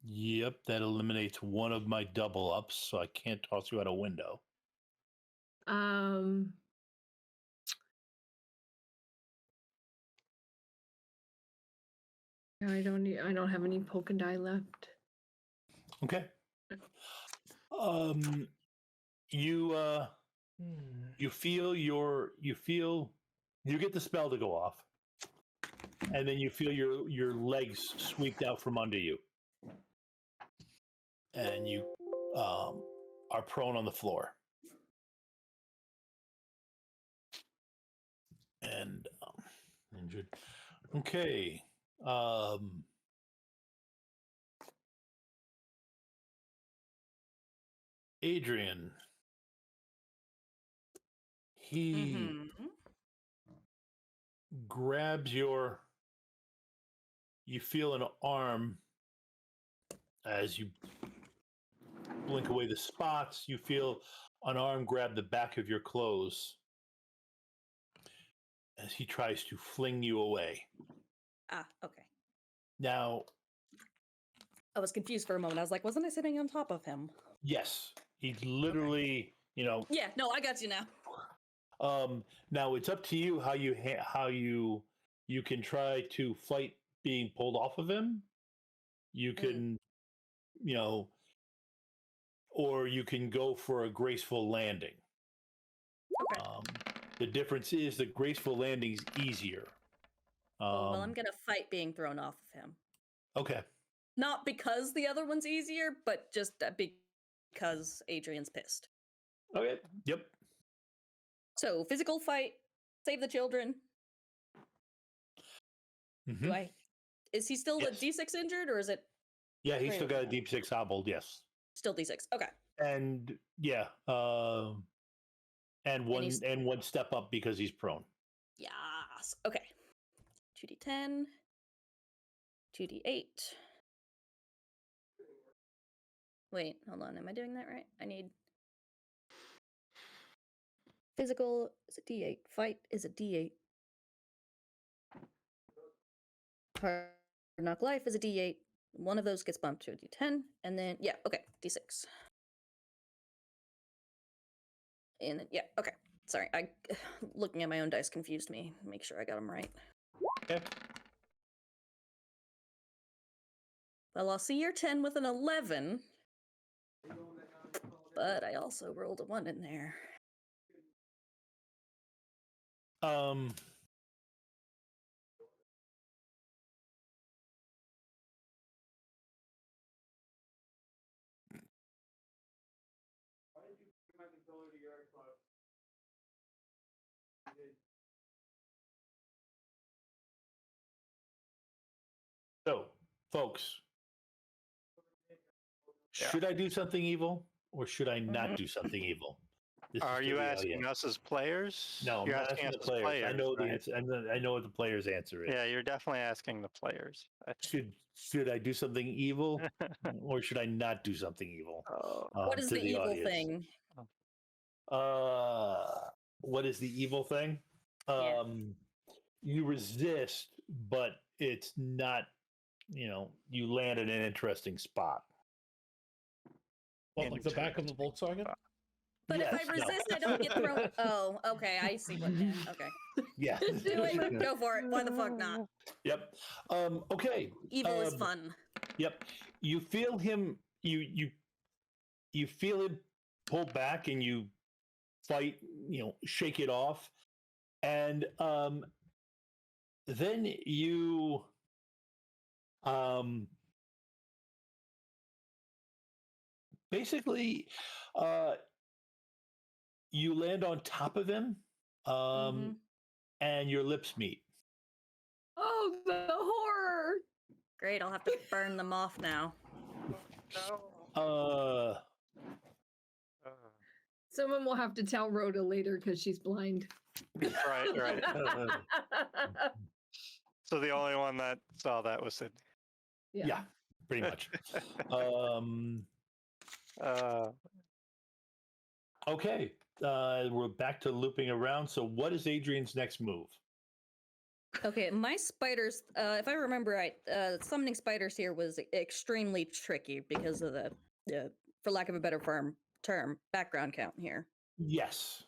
S1: Yep, that eliminates one of my double ups, so I can't toss you out a window.
S4: I don't have any poke and die left.
S1: Okay. You get the spell to go off, and then you feel your legs swept out from under you, and you are prone on the floor. And injured. Okay. Adrienne. He grabs you feel an arm as you blink away the spots. You feel an arm grab the back of your clothes as he tries to fling you away.
S5: Ah, okay.
S1: Now,
S5: I was confused for a moment. I was like, wasn't I sitting on top of him?
S1: yes, he literally,
S5: Yeah, no, I got you now.
S1: Now it's up to you how you can try to fight being pulled off of him. You can, or you can go for a graceful landing.
S5: Okay.
S1: The difference is the graceful landing's easier.
S5: Well, I'm gonna fight being thrown off of him.
S1: Okay.
S5: Not because the other one's easier, but just because Adrienne's pissed.
S1: Okay. Yep.
S5: So physical fight, save the children.
S1: Mm-hmm.
S5: Is he still
S1: Yes.
S5: a D6 injured, or is it?
S1: Yeah, he's still got a deep 6 hobbled. Yes.
S5: Still D6. Okay.
S1: And yeah, and one step up because he's prone.
S5: Yes. Okay. 2d10, 2d8. Wait, hold on. Am I doing that right? I need physical is a D8. Fight is a D8. Hard knock life is a D8. One of those gets bumped to a D10, and then yeah, okay, D6. And then, yeah, okay. Sorry, looking at my own dice confused me. Make sure I got them right.
S1: Okay.
S5: Well, I'll see your 10 with an 11. But I also rolled a 1 in there.
S1: So, folks, should I do something evil or should I not do something evil? This
S3: Are
S1: is
S3: you
S1: the
S3: asking
S1: audience.
S3: us as players?
S1: No,
S3: You're
S1: I'm not
S3: asking
S1: asking
S3: us
S1: the
S3: as
S1: players. I know the
S3: right?
S1: answer. I know what the player's answer is.
S3: Yeah, you're definitely asking the players.
S1: Should I do something evil or should I not do something evil?
S3: Oh,
S5: What is
S1: to
S5: the evil
S1: audience?
S5: thing?
S1: what is the evil thing?
S5: Yeah.
S1: You resist, but it's not, you land in an interesting spot.
S2: What, like the back of a Volkswagen?
S5: But
S1: Yes,
S5: if I
S1: no.
S5: resist, I don't get thrown. Oh, okay. I see what. Yeah, okay.
S1: Yeah.
S5: Do it. Go for it. Why the fuck not?
S1: Yep. Okay.
S5: Evil is fun.
S1: Yep. You feel him. You feel him pull back, and you fight. Shake it off, and then you basically you land on top of him, and your lips meet.
S4: Oh, the horror!
S5: Great. I'll have to burn them off now.
S4: Someone will have to tell Rhoda later because she's blind.
S3: Right. So the only one that saw that was Sidney.
S1: Yeah, pretty much. Okay, we're back to looping around. So, what is Adrienne's next move?
S5: Okay, my spiders. If I remember right, summoning spiders here was extremely tricky because of the, for lack of a better term, background count here.
S1: Yes.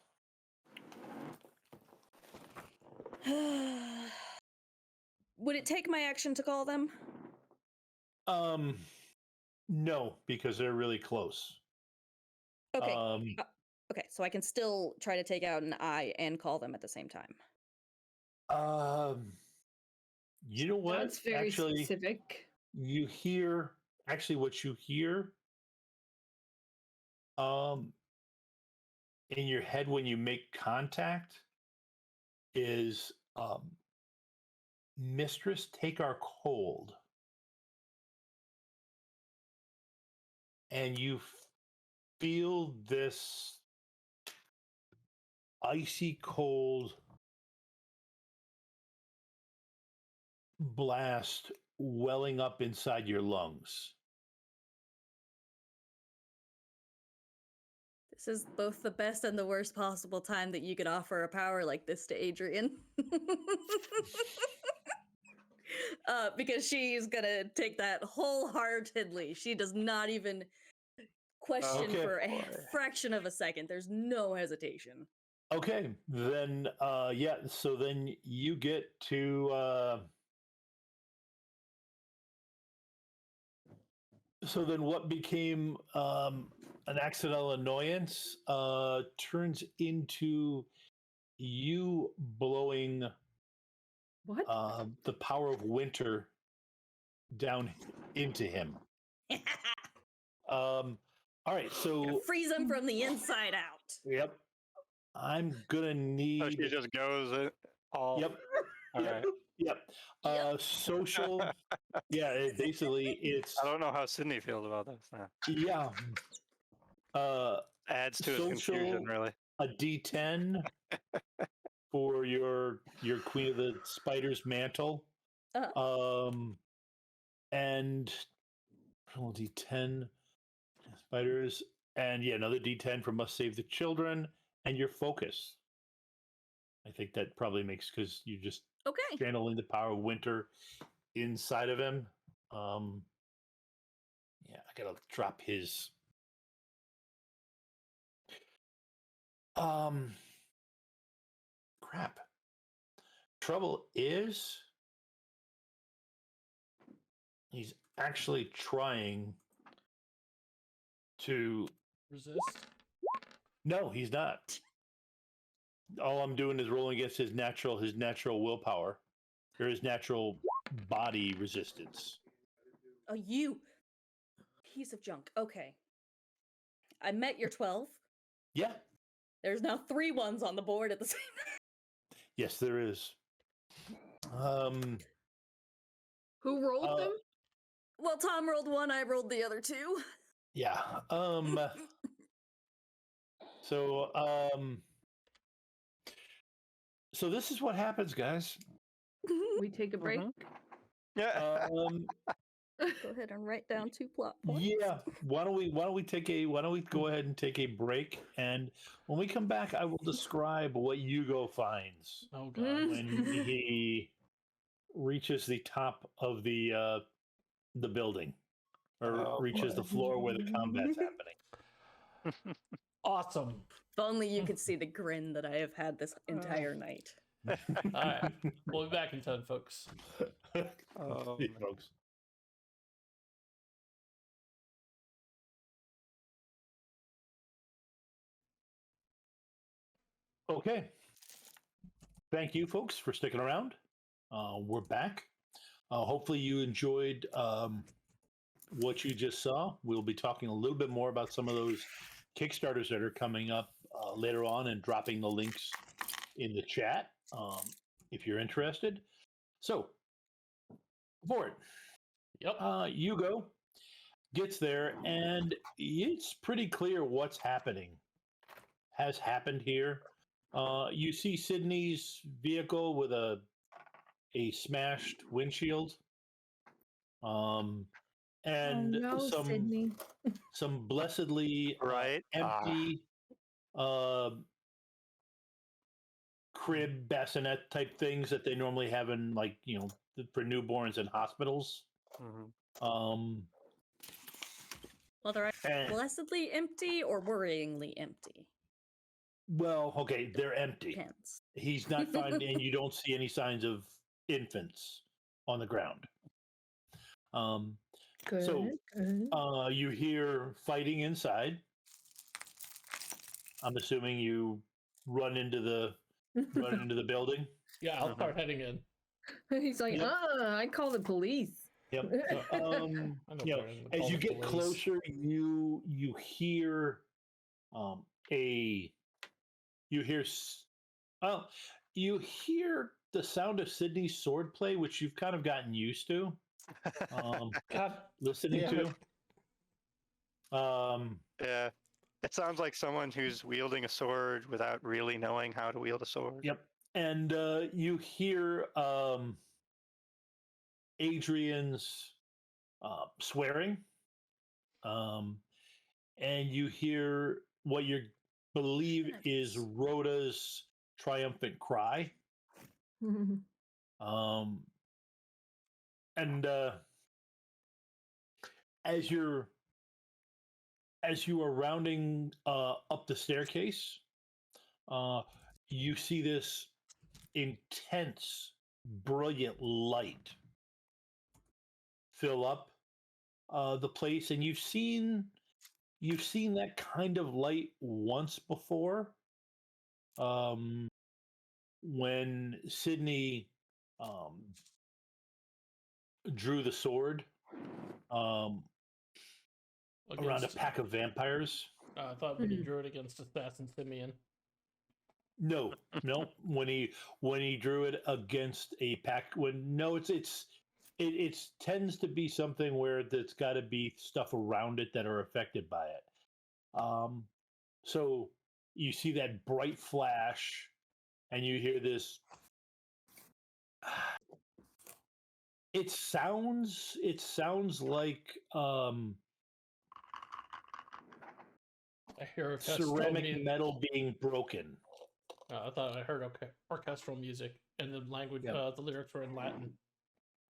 S5: Would it take my action to call them?
S1: No, because they're really close.
S5: Okay. Okay, so I can still try to take out an eye and call them at the same time.
S1: You know what?
S4: That's very specific.
S1: You hear what you hear in your head when you make contact is Mistress, take our cold. And you feel this icy cold blast welling up inside your lungs.
S5: This is both the best and the worst possible time that you could offer a power like this to Adrienne. Because she's gonna take that wholeheartedly. She does not even question for a fraction of a second. There's no hesitation.
S1: Okay, then so then you get to so then what became an accidental annoyance turns into you blowing
S4: What?
S1: the power of winter down into him. All right, so
S5: freeze him from the inside out.
S1: Yep. I'm gonna need.
S3: So she just goes all.
S1: Yep.
S3: All
S1: Yep.
S3: right.
S1: Yep. Social. Yeah. Basically, it's.
S3: I don't know how Sidney feels about this.
S1: Yeah.
S3: Adds to his confusion, really.
S1: A D10 for your Queen of the Spiders mantle. And roll D10 spiders, and another D10 for Must Save the Children, and your focus. I think that probably makes, because you just channeling the power of winter inside of him. I gotta drop his. Crap. Trouble is, he's actually trying to
S2: resist.
S1: No, he's not. All I'm doing is rolling against his natural willpower, or his natural body resistance.
S5: Oh, you piece of junk. Okay. I met your 12.
S1: Yeah.
S5: There's now 3 ones on the board at the same time.
S1: Yes, there is.
S4: Who rolled them?
S5: Well, Tom rolled 1, I rolled the other 2.
S1: Yeah. So this is what happens, guys.
S4: We take a break.
S3: Yeah.
S5: Go ahead and write down 2 plot points.
S1: Yeah. Why don't we go ahead and take a break, and when we come back, I will describe what Hugo finds
S2: Oh god.
S1: when he reaches the top of the building, or reaches the floor where the combat's happening.
S2: Awesome.
S5: If only you could see the grin that I have had this entire night.
S2: All right. We'll be back in 10, folks.
S1: See you, folks. Okay. Thank you, folks, for sticking around. We're back. Hopefully, you enjoyed what you just saw. We'll be talking a little bit more about some of those Kickstarters that are coming up later on, and dropping the links in the chat if you're interested. So, board.
S2: Yep.
S1: Hugo gets there, and it's pretty clear what's has happened here. You see Sidney's vehicle with a smashed windshield, and
S4: no, Sidney.
S1: some blessedly
S3: Right.
S1: empty crib bassinet type things that they normally have in, like, for newborns in hospitals.
S3: Mhm.
S5: Whether I
S1: And,
S5: blessedly empty or worryingly empty.
S1: well, okay, they're empty.
S5: Depends.
S1: He's not finding, and you don't see any signs of infants on the ground.
S4: Good.
S1: So,
S4: good.
S1: you hear fighting inside. I'm assuming you run into the building.
S2: Yeah, I'll start heading in.
S4: He's like,
S1: Yep.
S4: I call the police.
S1: Yep.
S2: I know
S1: You know,
S2: better than to
S1: as
S2: call
S1: you
S2: the
S1: get
S2: police.
S1: closer, you hear you hear the sound of Sidney's swordplay, which you've kind of gotten used to
S2: God,
S1: listening
S2: damn
S1: to.
S3: Yeah. It sounds like someone who's wielding a sword without really knowing how to wield a sword.
S1: Yep. And you hear Adrienne's swearing, and you hear what you believe is Rota's triumphant cry. And as you are rounding up the staircase, you see this intense, brilliant light fill up the place, and you've seen that kind of light once before, when Sidney drew the sword around a
S2: against-
S1: pack of vampires.
S2: I thought when he drew it against Assassin Simeon.
S1: No, when he drew it against a pack, it tends to be something where there's got to be stuff around it that are affected by it. So you see that bright flash, and you hear this. It sounds like
S2: I hear orchestral
S1: ceramic metal being broken.
S2: I thought I heard orchestral music, and the language,
S1: Yep.
S2: the lyrics were in Latin.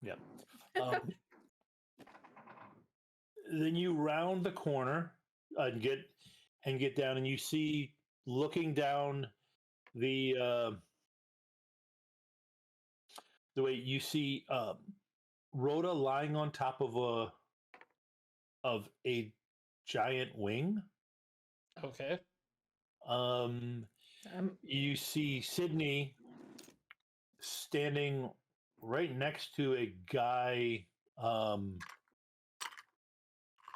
S1: Yep. Then you round the corner and get down, and you see, looking down the way, you see Rota lying on top of a giant wing.
S2: Okay.
S1: You see Sidney standing right next to a guy,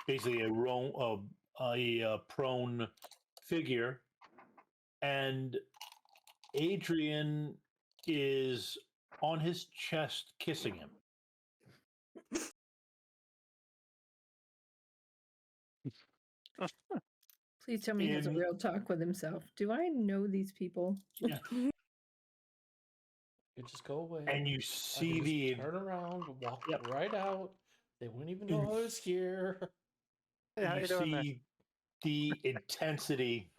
S1: basically a prone figure, and Adrienne is on his chest kissing him.
S4: Please tell me he has a real talk with himself. Do I know these people?
S1: Yeah.
S2: You just go away.
S1: And you
S2: I
S1: see
S2: can
S1: the
S2: just turn around, walk
S1: Yep.
S2: right out, They wouldn't even know I was here.
S3: Hey, how you doing there?
S1: see the intensity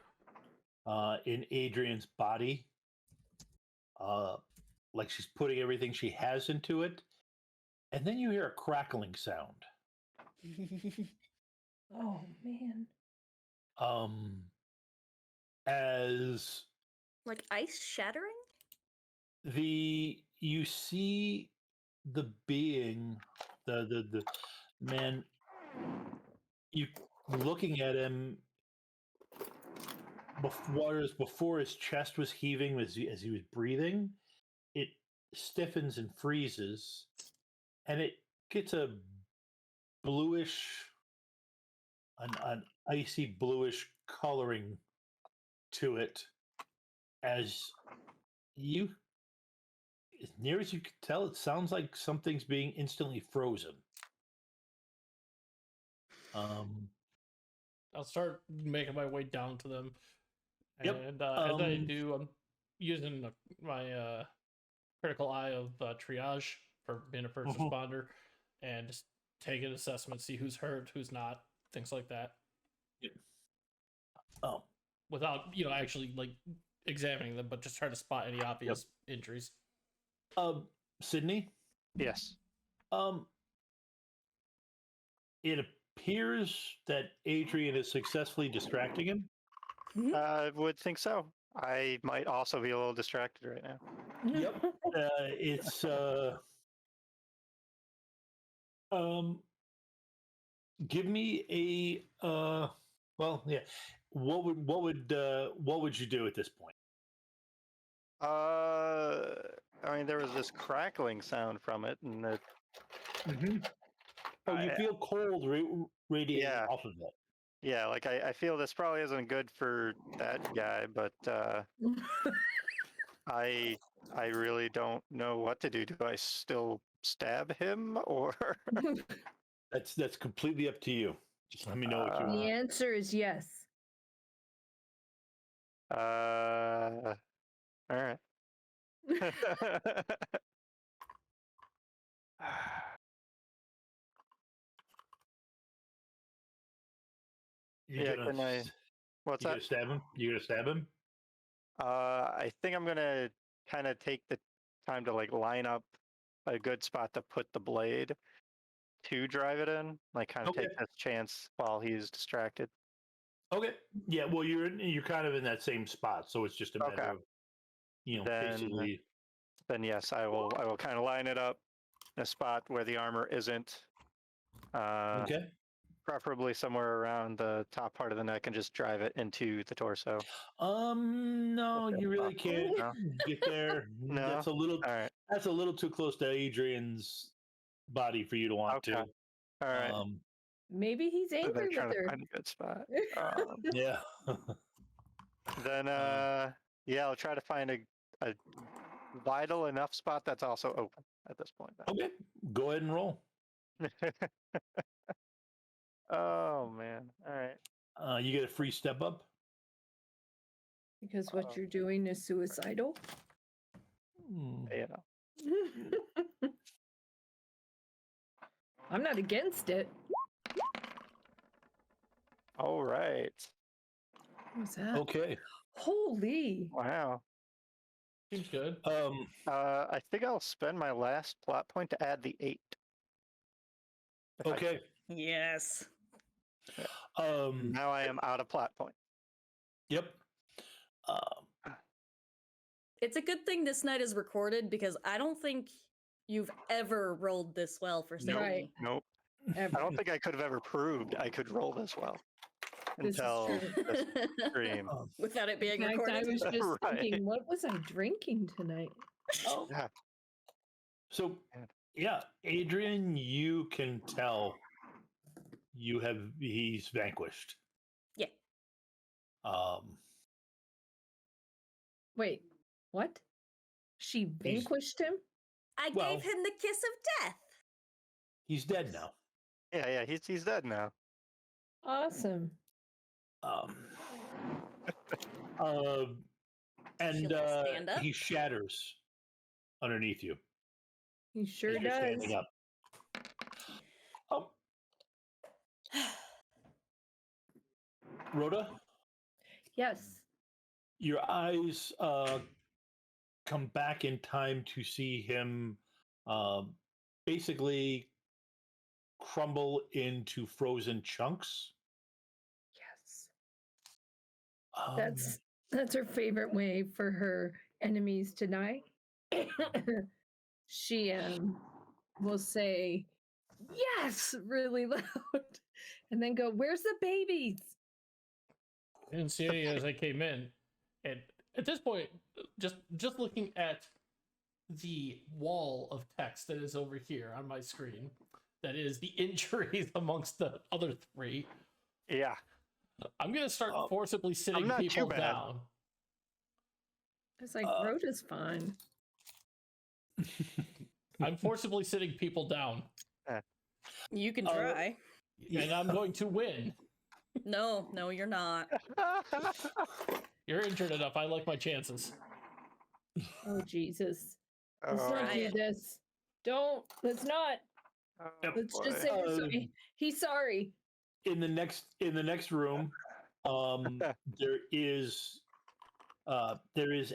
S1: in Adrienne's body, like she's putting everything she has into it, and then you hear a crackling sound.
S4: Oh man.
S1: As
S5: Like ice shattering?
S1: you see the being, the man, you looking at him before his chest was heaving as he was breathing, it stiffens and freezes, and it gets a bluish, an icy bluish coloring to it, as you, as near as you can tell, it sounds like something's being instantly frozen.
S2: I'll start making my way down to them.
S1: Yep,
S2: And as I do, I'm using my critical eye of triage for being a first responder, and just take an assessment, see who's hurt, who's not, things like that.
S1: Yep.
S2: Without actually like examining them, but just try to spot any obvious injuries.
S1: Sidney,
S3: Yes.
S1: it appears that Adrienne is successfully distracting him.
S3: I would think so. I might also be a little distracted right now.
S1: Yep. It's give me a well, yeah. What would you do at this point?
S3: I mean, there was this crackling sound from it, and it,
S1: Oh, you
S3: I-
S1: feel cold radiating
S3: Yeah.
S1: off of it.
S3: yeah, like I feel this probably isn't good for that guy, but I really don't know what to do. Do I still stab him or?
S1: That's completely up to you. Just let me know what you
S4: The
S1: want.
S4: answer is yes.
S3: All right.
S1: You
S3: Yeah,
S1: gonna,
S3: can I- What's
S1: you
S3: that?
S1: gonna stab him? You gonna stab him?
S3: I think I'm gonna kind of take the time to like line up a good spot to put the blade to drive it in, like kind of
S1: Okay.
S3: take this chance while he's distracted.
S1: Okay. Yeah. Well, you're kind of in that same spot, so it's just a matter
S3: Okay.
S1: of
S3: Then-
S1: basically.
S3: Then yes, I will kind of line it up in a spot where the armor isn't.
S1: Okay.
S3: Preferably somewhere around the top part of the neck and just drive it into the torso.
S1: No,
S3: Okay.
S1: you really can't
S3: No?
S1: get there.
S3: No?
S1: That's a little.
S3: All right.
S1: That's a little too close to Adrienne's body for you to want
S3: Okay.
S1: to.
S3: All right.
S4: Maybe he's
S3: They're
S4: angry
S3: trying
S4: with
S3: to
S4: her.
S3: find a good spot.
S1: Yeah.
S3: Then yeah, I'll try to find a vital enough spot that's also open at this point.
S1: Okay. Go ahead and roll.
S3: Oh man. All right.
S1: You get a free step up.
S4: Because what you're doing is suicidal.
S3: You know.
S4: I'm not against it.
S3: All right.
S4: What's that?
S1: Okay.
S4: Holy.
S3: Wow.
S2: Seems good.
S3: I think I'll spend my last plot point to add the 8. If I
S1: Okay.
S5: Yes.
S3: can. Now I am out of plot point.
S1: Yep.
S5: It's a good thing this night is recorded because I don't think you've ever rolled this well for
S3: Nope.
S5: Sidney.
S3: Nope. I don't think I could have ever proved I could roll this well
S4: This is
S3: until
S4: true.
S3: this stream.
S5: Without it being
S4: In fact, I
S5: recorded.
S4: was just
S3: Right.
S4: thinking, what was I drinking tonight?
S3: Yeah.
S1: So, yeah, Adrienne, you can tell he's vanquished.
S5: Yeah.
S4: Wait, what? She vanquished him?
S5: I
S1: Well-
S5: gave him the kiss of death.
S1: He's dead now.
S3: Yeah, he's dead now.
S4: Awesome.
S1: And
S5: Should I stand up?
S1: he shatters underneath you.
S4: He sure
S1: as you're
S4: does.
S1: standing up. Rhoda,
S4: Yes.
S1: your eyes come back in time to see him basically crumble into frozen chunks.
S4: Yes.
S1: Um,
S4: That's her favorite way for her enemies to die. She will say yes really loud and then go, "Where's the babies?"
S2: I didn't see any as I came in, and at this point, just looking at the wall of text that is over here on my screen, that is the injuries amongst the other three.
S3: Yeah.
S2: I'm gonna start forcibly sitting
S3: not too
S2: people
S3: bad.
S2: down.
S4: It's like Rota's fine.
S2: I'm forcibly sitting people down,
S5: You can try.
S2: and I'm going to win.
S5: No, you're not.
S2: You're injured enough. I like my chances.
S4: Oh Jesus. Let's
S3: Oh,
S4: not do
S5: Right.
S4: this. Don't. Let's not.
S3: oh,
S4: Let's just
S3: boy.
S4: say we're sorry. He's sorry.
S1: in the next room, there is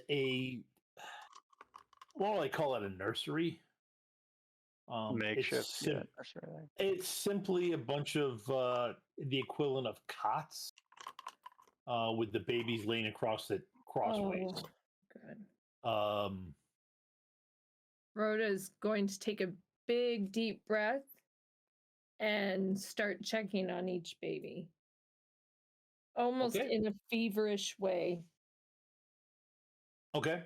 S1: a, what do I call it, a nursery?
S3: Makeshift.
S1: It's,
S3: Yeah, that's right.
S1: it's simply a bunch of the equivalent of cots with the babies laying across it crossways.
S4: Oh, good. Rhoda's going to take a big, deep breath and start checking on each baby. Almost
S1: Okay.
S4: in a feverish way.
S1: Okay.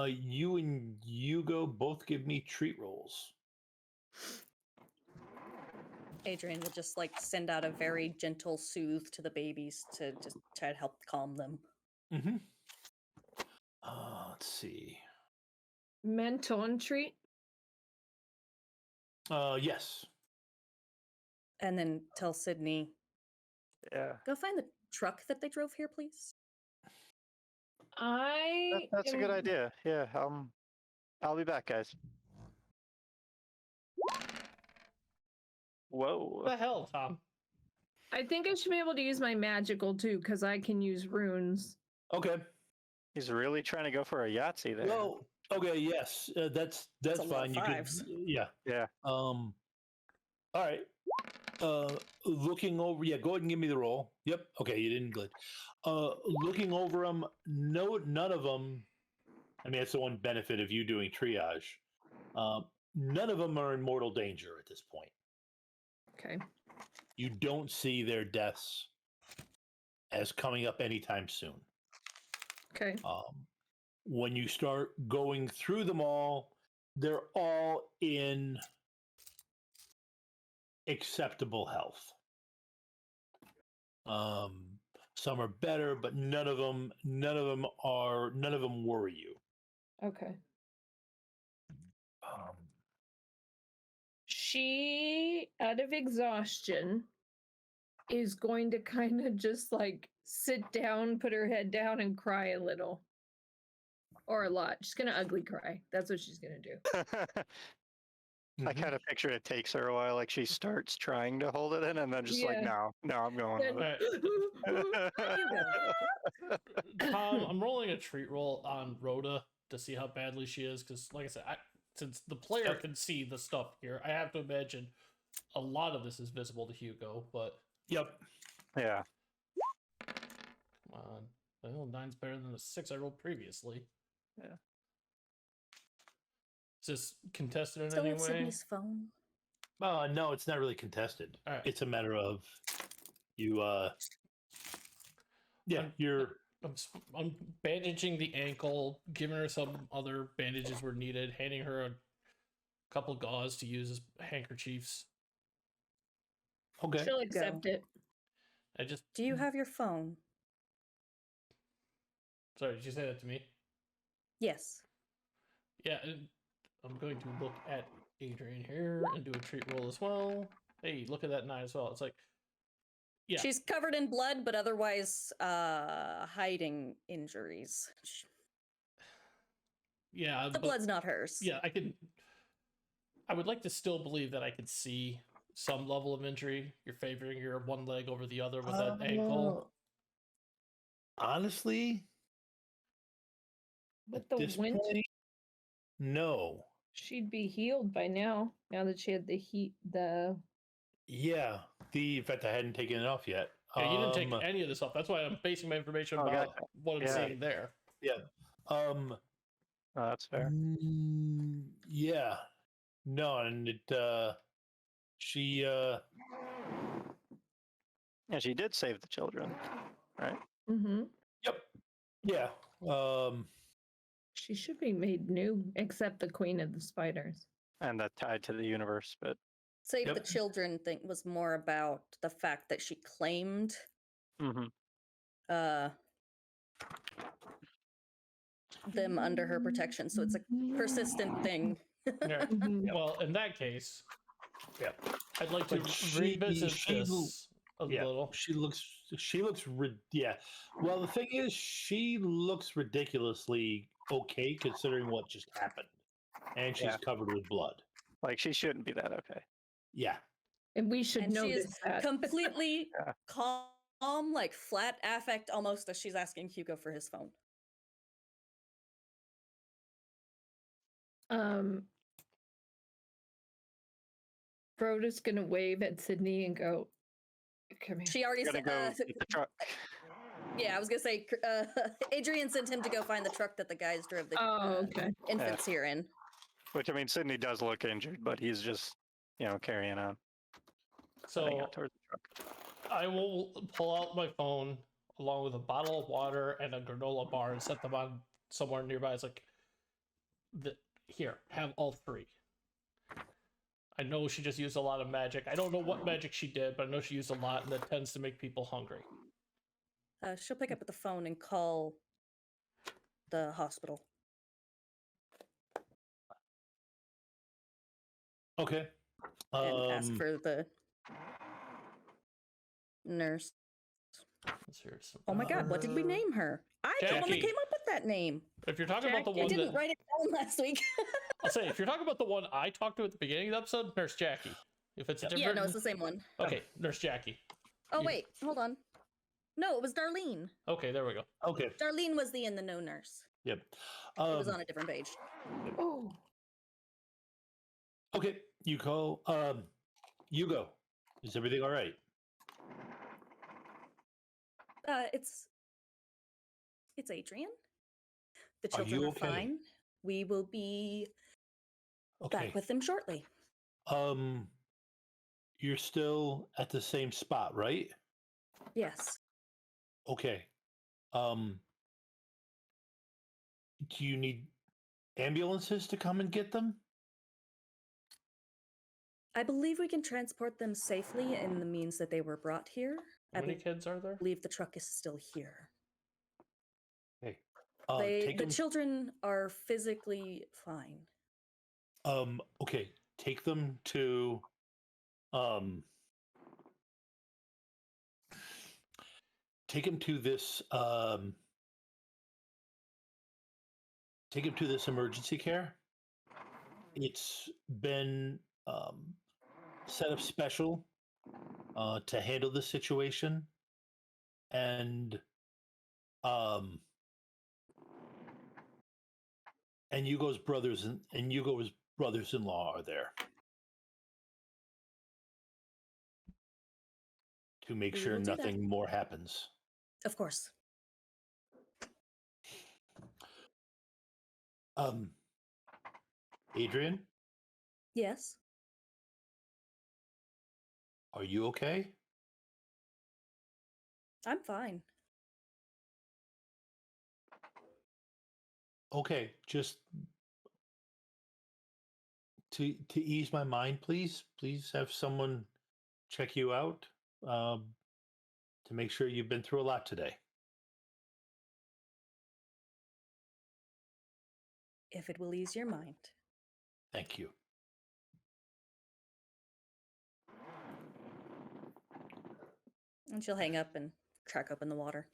S1: You and Hugo both give me treat rolls.
S5: Adrienne will just like send out a very gentle soothe to the babies to just try to help calm them.
S1: Mm-hmm. Let's see.
S4: Menton treat.
S1: Yes.
S5: And then tell Sidney,
S3: Yeah.
S5: go find the truck that they drove here, please.
S3: That's a good idea. Yeah. I'll be back, guys. Whoa.
S2: What the hell, Tom?
S4: I think I should be able to use my magical too, because I can use runes.
S1: Okay.
S3: He's really trying to go for a Yahtzee there.
S1: Well, okay. Yes, that's
S5: That's a lot
S1: fine.
S5: of
S1: You could,
S5: fives.
S1: yeah.
S3: Yeah.
S1: All right. Looking over. Yeah. Go ahead and give me the roll. Yep. Okay. You didn't glitch. Looking over them. No, none of them. I mean, that's the one benefit of you doing triage. None of them are in mortal danger at this point.
S4: Okay.
S1: You don't see their deaths as coming up anytime soon.
S4: Okay.
S1: When you start going through them all, they're all in acceptable health. Some are better, but none of them worry you.
S4: Okay.
S1: Um,
S4: She, out of exhaustion, is going to kind of just like sit down, put her head down, and cry a little. Or a lot. She's going to ugly cry. That's what she's going to do.
S3: I kind of picture it takes her a while. Like she starts trying to hold it in and then just like,
S4: Yeah.
S3: no, I'm going with it.
S2: Tom, I'm rolling a treat roll on Rhoda to see how badly she is, because, like I said, since the player can see the stuff here, I have to imagine a lot of this is visible to Hugo. But
S1: Yep.
S3: Yeah.
S2: come on, well, 9's better than the 6 I rolled previously.
S3: Yeah.
S2: Is this contested in
S5: Still
S2: any
S5: have
S2: way?
S5: Sidney's phone.
S1: No, it's not really contested.
S2: All right.
S1: It's a matter of you. Yeah,
S2: I'm-
S1: you're.
S2: I'm bandaging the ankle, giving her some other bandages where needed, handing her a couple gauze to use as handkerchiefs.
S1: Okay.
S4: She'll accept it.
S2: I just
S5: Do you have your phone?
S2: sorry, did you say that to me?
S5: Yes.
S2: Yeah, and I'm going to look at Adrienne here and do a treat roll as well. Hey, look at that 9 as well. It's like, yeah,
S5: She's covered in blood, but otherwise hiding injuries.
S2: yeah,
S5: The
S2: but-
S5: blood's not hers.
S2: Yeah, I can. I would like to still believe that I could see some level of injury. You're favoring your one leg over the other with that ankle.
S1: Honestly,
S4: With
S1: at
S4: the
S1: this
S4: wind,
S1: point, no.
S4: she'd be healed by now. Now that she had the heat, the
S1: Yeah, in fact, I hadn't taken it off yet.
S2: Yeah, you didn't take any of this off. That's why I'm basing my information
S3: Oh,
S2: about
S3: gotcha.
S2: what I'm
S3: Yeah.
S2: seeing there.
S1: Yeah.
S3: Oh, that's fair.
S1: Yeah. No, and she
S3: Yeah, she did save the children, right?
S4: mm-hmm.
S1: Yep. Yeah.
S4: She should be made new, except the Queen of the Spiders.
S3: And that tied to the universe, but
S5: Save the
S1: Yep.
S5: children thing was more about the fact that she claimed
S3: mhm.
S5: them under her protection. So it's a persistent thing.
S2: Yeah.
S4: Mhm.
S2: Well, in that case,
S1: Yeah.
S2: I'd like to
S1: But she-
S2: revisit
S1: she-
S2: this a
S1: Yeah.
S2: little.
S1: She looks yeah. Well, the thing is, she looks ridiculously okay considering what just happened. And she's
S3: Yeah.
S1: covered with blood.
S3: Like she shouldn't be that okay.
S1: Yeah.
S4: And we should
S5: And she
S4: notice
S5: is
S4: that.
S5: completely
S3: Yeah.
S5: calm, like flat affect almost as she's asking Hugo for his phone.
S4: Rota's gonna wave at Sidney and go, "Come here."
S5: She already
S3: Gotta
S5: said,
S3: go get the truck.
S5: yeah, I was gonna say, Adrienne sent him to go find the truck that the guys drove the
S4: Oh, okay.
S5: infants here in.
S3: Which I mean, Sidney does look injured, but he's just carrying on, heading
S2: So
S3: out towards the truck.
S2: I will pull out my phone along with a bottle of water and a granola bar and set them on somewhere nearby. It's like, here, have all three. I know she just used a lot of magic. I don't know what magic she did, but I know she used a lot, and that tends to make people hungry.
S5: She'll pick up the phone and call the hospital.
S1: Okay.
S5: And ask for the nurse.
S2: Let's hear some.
S5: Oh my god, what did we name her? I'm the one that
S2: Jackie.
S5: came up with that name.
S2: If you're talking about the
S4: Jackie.
S5: I
S2: one
S5: didn't
S2: that
S5: write it down last week.
S2: I'll say, if you're talking about the one I talked to at the beginning of the episode, Nurse Jackie. If it's a different,
S5: Yeah, no, it's the same one.
S2: okay, Nurse Jackie.
S5: Oh
S2: You-
S5: wait, hold on. No, it was Darlene.
S2: Okay, there we go.
S1: Okay.
S5: Darlene was the in the know nurse.
S1: Yep.
S5: It was on a different page.
S4: Oh,
S1: Okay. You call Hugo. Is everything all right?
S5: It's Adrienne. The
S1: Are
S5: children
S1: you
S5: are
S1: okay?
S5: fine. We will be
S1: Okay.
S5: back with them shortly.
S1: You're still at the same spot, right?
S5: Yes.
S1: Okay. Do you need ambulances to come and get them?
S5: I believe we can transport them safely in the means that they were brought here.
S2: How
S5: I
S2: many kids are there?
S5: believe the truck is still here.
S1: Okay.
S5: The children are physically fine.
S1: Okay. Take them to this take him to this emergency care. It's been set up special to handle the situation, and Hugo's brothers-in-law are there to make
S5: We
S1: sure
S5: will do that.
S1: nothing more happens.
S5: Of course.
S1: Adrienne,
S5: Yes.
S1: are you okay?
S5: I'm fine.
S1: Okay, just to ease my mind, please have someone check you out to make sure you've been through a lot today.
S5: If it will ease your mind.
S1: Thank you.
S5: And she'll hang up and crack open the water.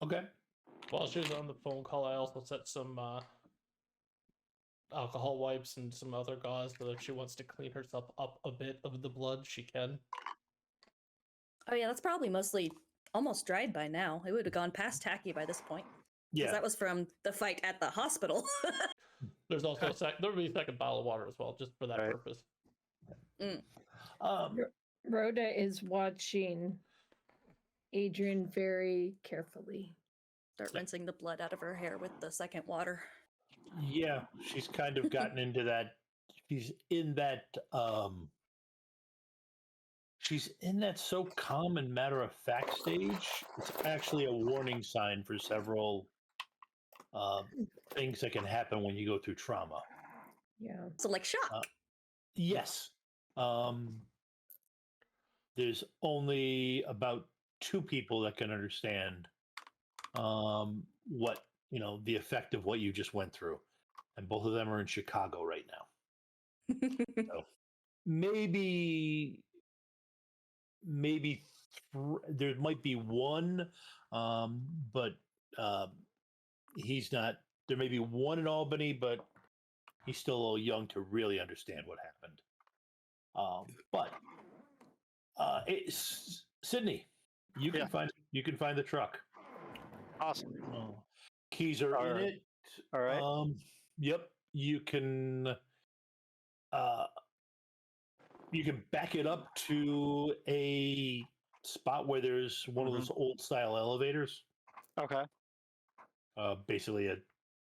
S1: Okay.
S2: While she was on the phone call, I also set some alcohol wipes and some other gauze, so if she wants to clean herself up a bit of the blood, she can.
S5: Oh yeah, that's probably mostly almost dried by now. It would have gone past tacky by this point. Because
S1: Yeah.
S5: that was from the fight at the hospital.
S2: There's also there would be a second bottle of water as well, just for that
S3: Right.
S2: purpose.
S4: Rhoda is watching Adrienne very carefully.
S5: Start rinsing the blood out of her hair with the second water.
S1: Yeah, she's kind of gotten into that. She's in that. She's in that so calm and matter of fact stage. It's actually a warning sign for several things that can happen when you go through trauma.
S4: Yeah.
S5: So like shock.
S1: Yes. There's only about 2 people that can understand what, the effect of what you just went through. And both of them are in Chicago right now. So maybe there might be one, but he's not. There may be one in Albany, but he's still a little young to really understand what happened. But Sidney, you can find the truck.
S3: Awesome.
S1: Keys are in it.
S3: All right.
S1: Yep. You can back it up to a spot where there's one of those old style elevators.
S3: Okay.
S1: Basically a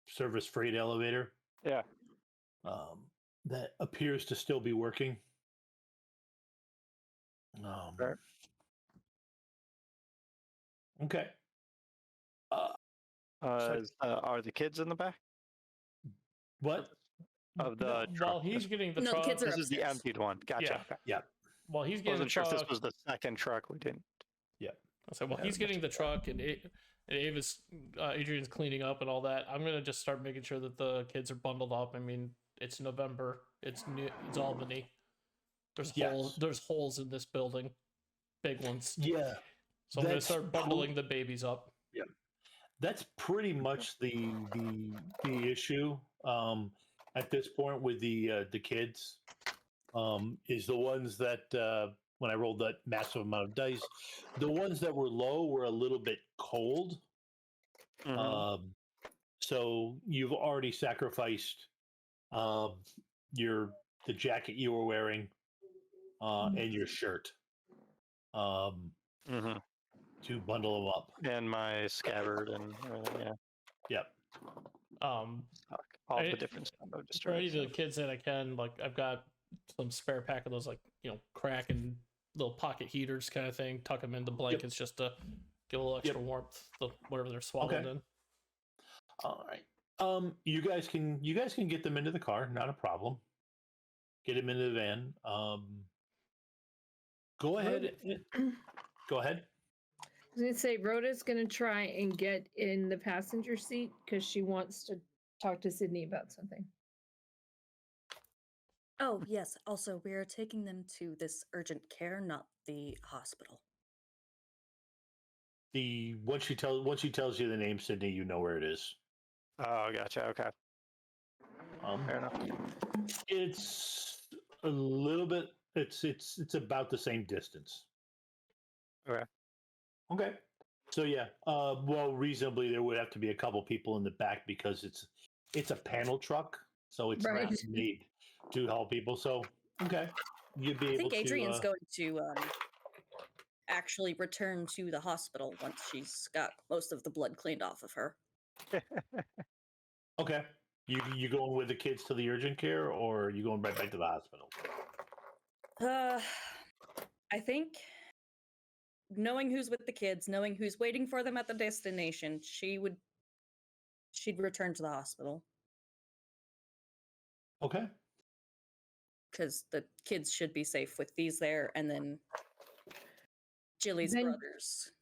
S1: service freight elevator.
S3: Yeah.
S1: That appears to still be working.
S3: Sure.
S1: Okay.
S3: Are the kids in the back
S1: What?
S3: of the truck?
S2: While he's getting the
S5: No, the
S2: truck,
S5: kids are
S3: This is the
S5: upstairs.
S3: emptied one. Gotcha.
S2: Yeah.
S3: Okay.
S1: Yeah.
S2: while he's getting the
S3: Wasn't sure
S2: truck,
S3: if this was the second truck we didn't.
S2: so while
S3: Yeah,
S2: he's getting the truck and Ava's Adrienne's cleaning up and all that, I'm gonna just start making sure that the kids are bundled up. I mean, it's November. It's Albany. There's holes in this building, big ones.
S1: Yeah.
S2: So I'm gonna start bundling the babies up.
S1: Yeah. That's pretty much the issue at this point with the kids is the ones that when I rolled that massive amount of dice, the ones that were low were a little bit cold. So you've already sacrificed the jacket you were wearing and your shirt to bundle them up.
S3: And my scabbard and everything. Yeah.
S1: Yep.
S3: All the different combo
S2: For any
S3: destroys.
S2: of the kids that I can, like, I've got some spare pack of those, like, crack and little pocket heaters kind of thing. Tuck them into blankets just to give a little extra warmth, whatever they're swaddled in.
S1: All right. You guys can get them into the car, not a problem. Get them into the van. Go ahead. Go ahead.
S4: I was going to say, Rhoda's going to try and get in the passenger seat because she wants to talk to Sidney about something.
S5: Oh, yes. Also, we are taking them to this urgent care, not the hospital.
S1: Once she tells you the name, Sidney, you know where it is.
S3: Oh, gotcha. Okay. Fair enough.
S1: It's a little bit. It's about the same distance.
S3: Okay.
S1: Okay. So yeah. Well, reasonably, there would have to be a couple people in the back because it's a panel truck, so it's not made to help people. So okay, you'd be able to.
S5: I think Adrienne's going to actually return to the hospital once she's got most of the blood cleaned off of her.
S1: Okay. You going with the kids to the urgent care, or are you going right back to the hospital?
S5: I think knowing who's with the kids, knowing who's waiting for them at the destination, she'd return to the hospital.
S1: Okay.
S5: Because the kids should be safe with these there, and then Jilly's brothers.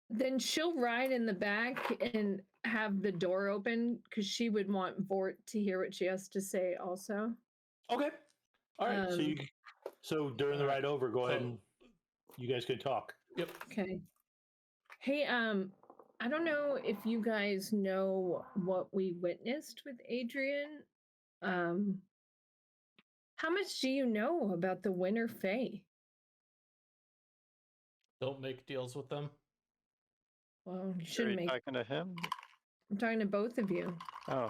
S4: Then she'll ride in the back and have the door open because she would want Vort to hear what she has to say also.
S1: Okay. All right. So during the ride over, go ahead and you guys can talk.
S2: Yep.
S4: Okay. Hey, I don't know if you guys know what we witnessed with Adrienne Um, how much do you know about the Winter Fae?
S2: Don't make deals with them.
S4: Well, you
S3: Are
S4: shouldn't
S3: you
S4: make.
S3: talking to him?
S4: I'm talking to both of you.
S3: Oh.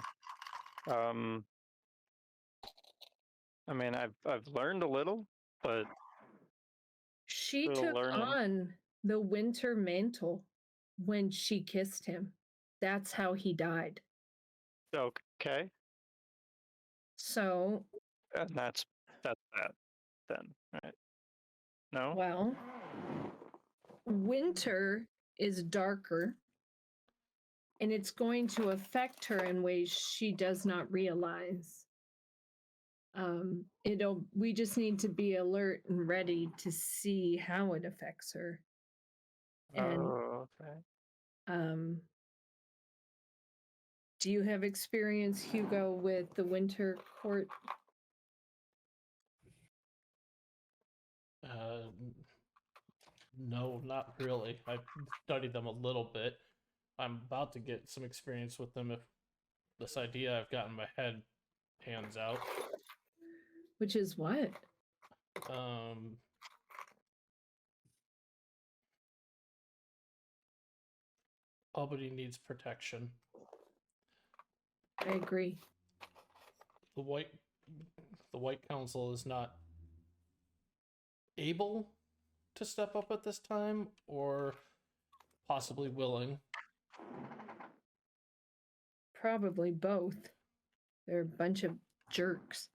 S3: I mean, I've learned a little, but
S4: She
S3: still
S4: took
S3: learning.
S4: on the Winter Mantle when she kissed him. That's how he died.
S3: Okay,
S4: So,
S3: and that's that then, right? No.
S4: well, winter is darker and it's going to affect her in ways she does not realize. We just need to be alert and ready to see how it affects her. And
S3: Oh, okay.
S4: do you have experience, Hugo, with the Winter Court?
S2: No, not really. I've studied them a little bit. I'm about to get some experience with them if this idea I've got in my head pans out.
S4: Which is what?
S2: Albany needs protection.
S4: I agree.
S2: The White Council is not able to step up at this time, or possibly willing.
S4: Probably both. They're a bunch of jerks.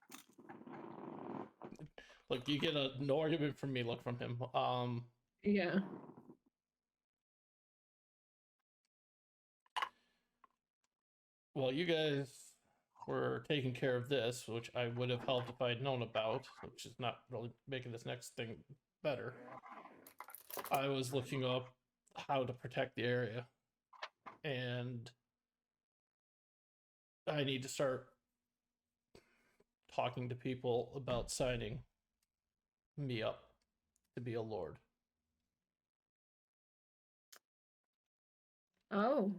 S2: Look, you get no argument from me. Look from him.
S4: Yeah.
S2: Well, you guys were taking care of this, which I would have helped if I had known about, which is not really making this next thing better. I was looking up how to protect the area, and I need to start talking to people about signing me up to be a lord.
S4: Oh.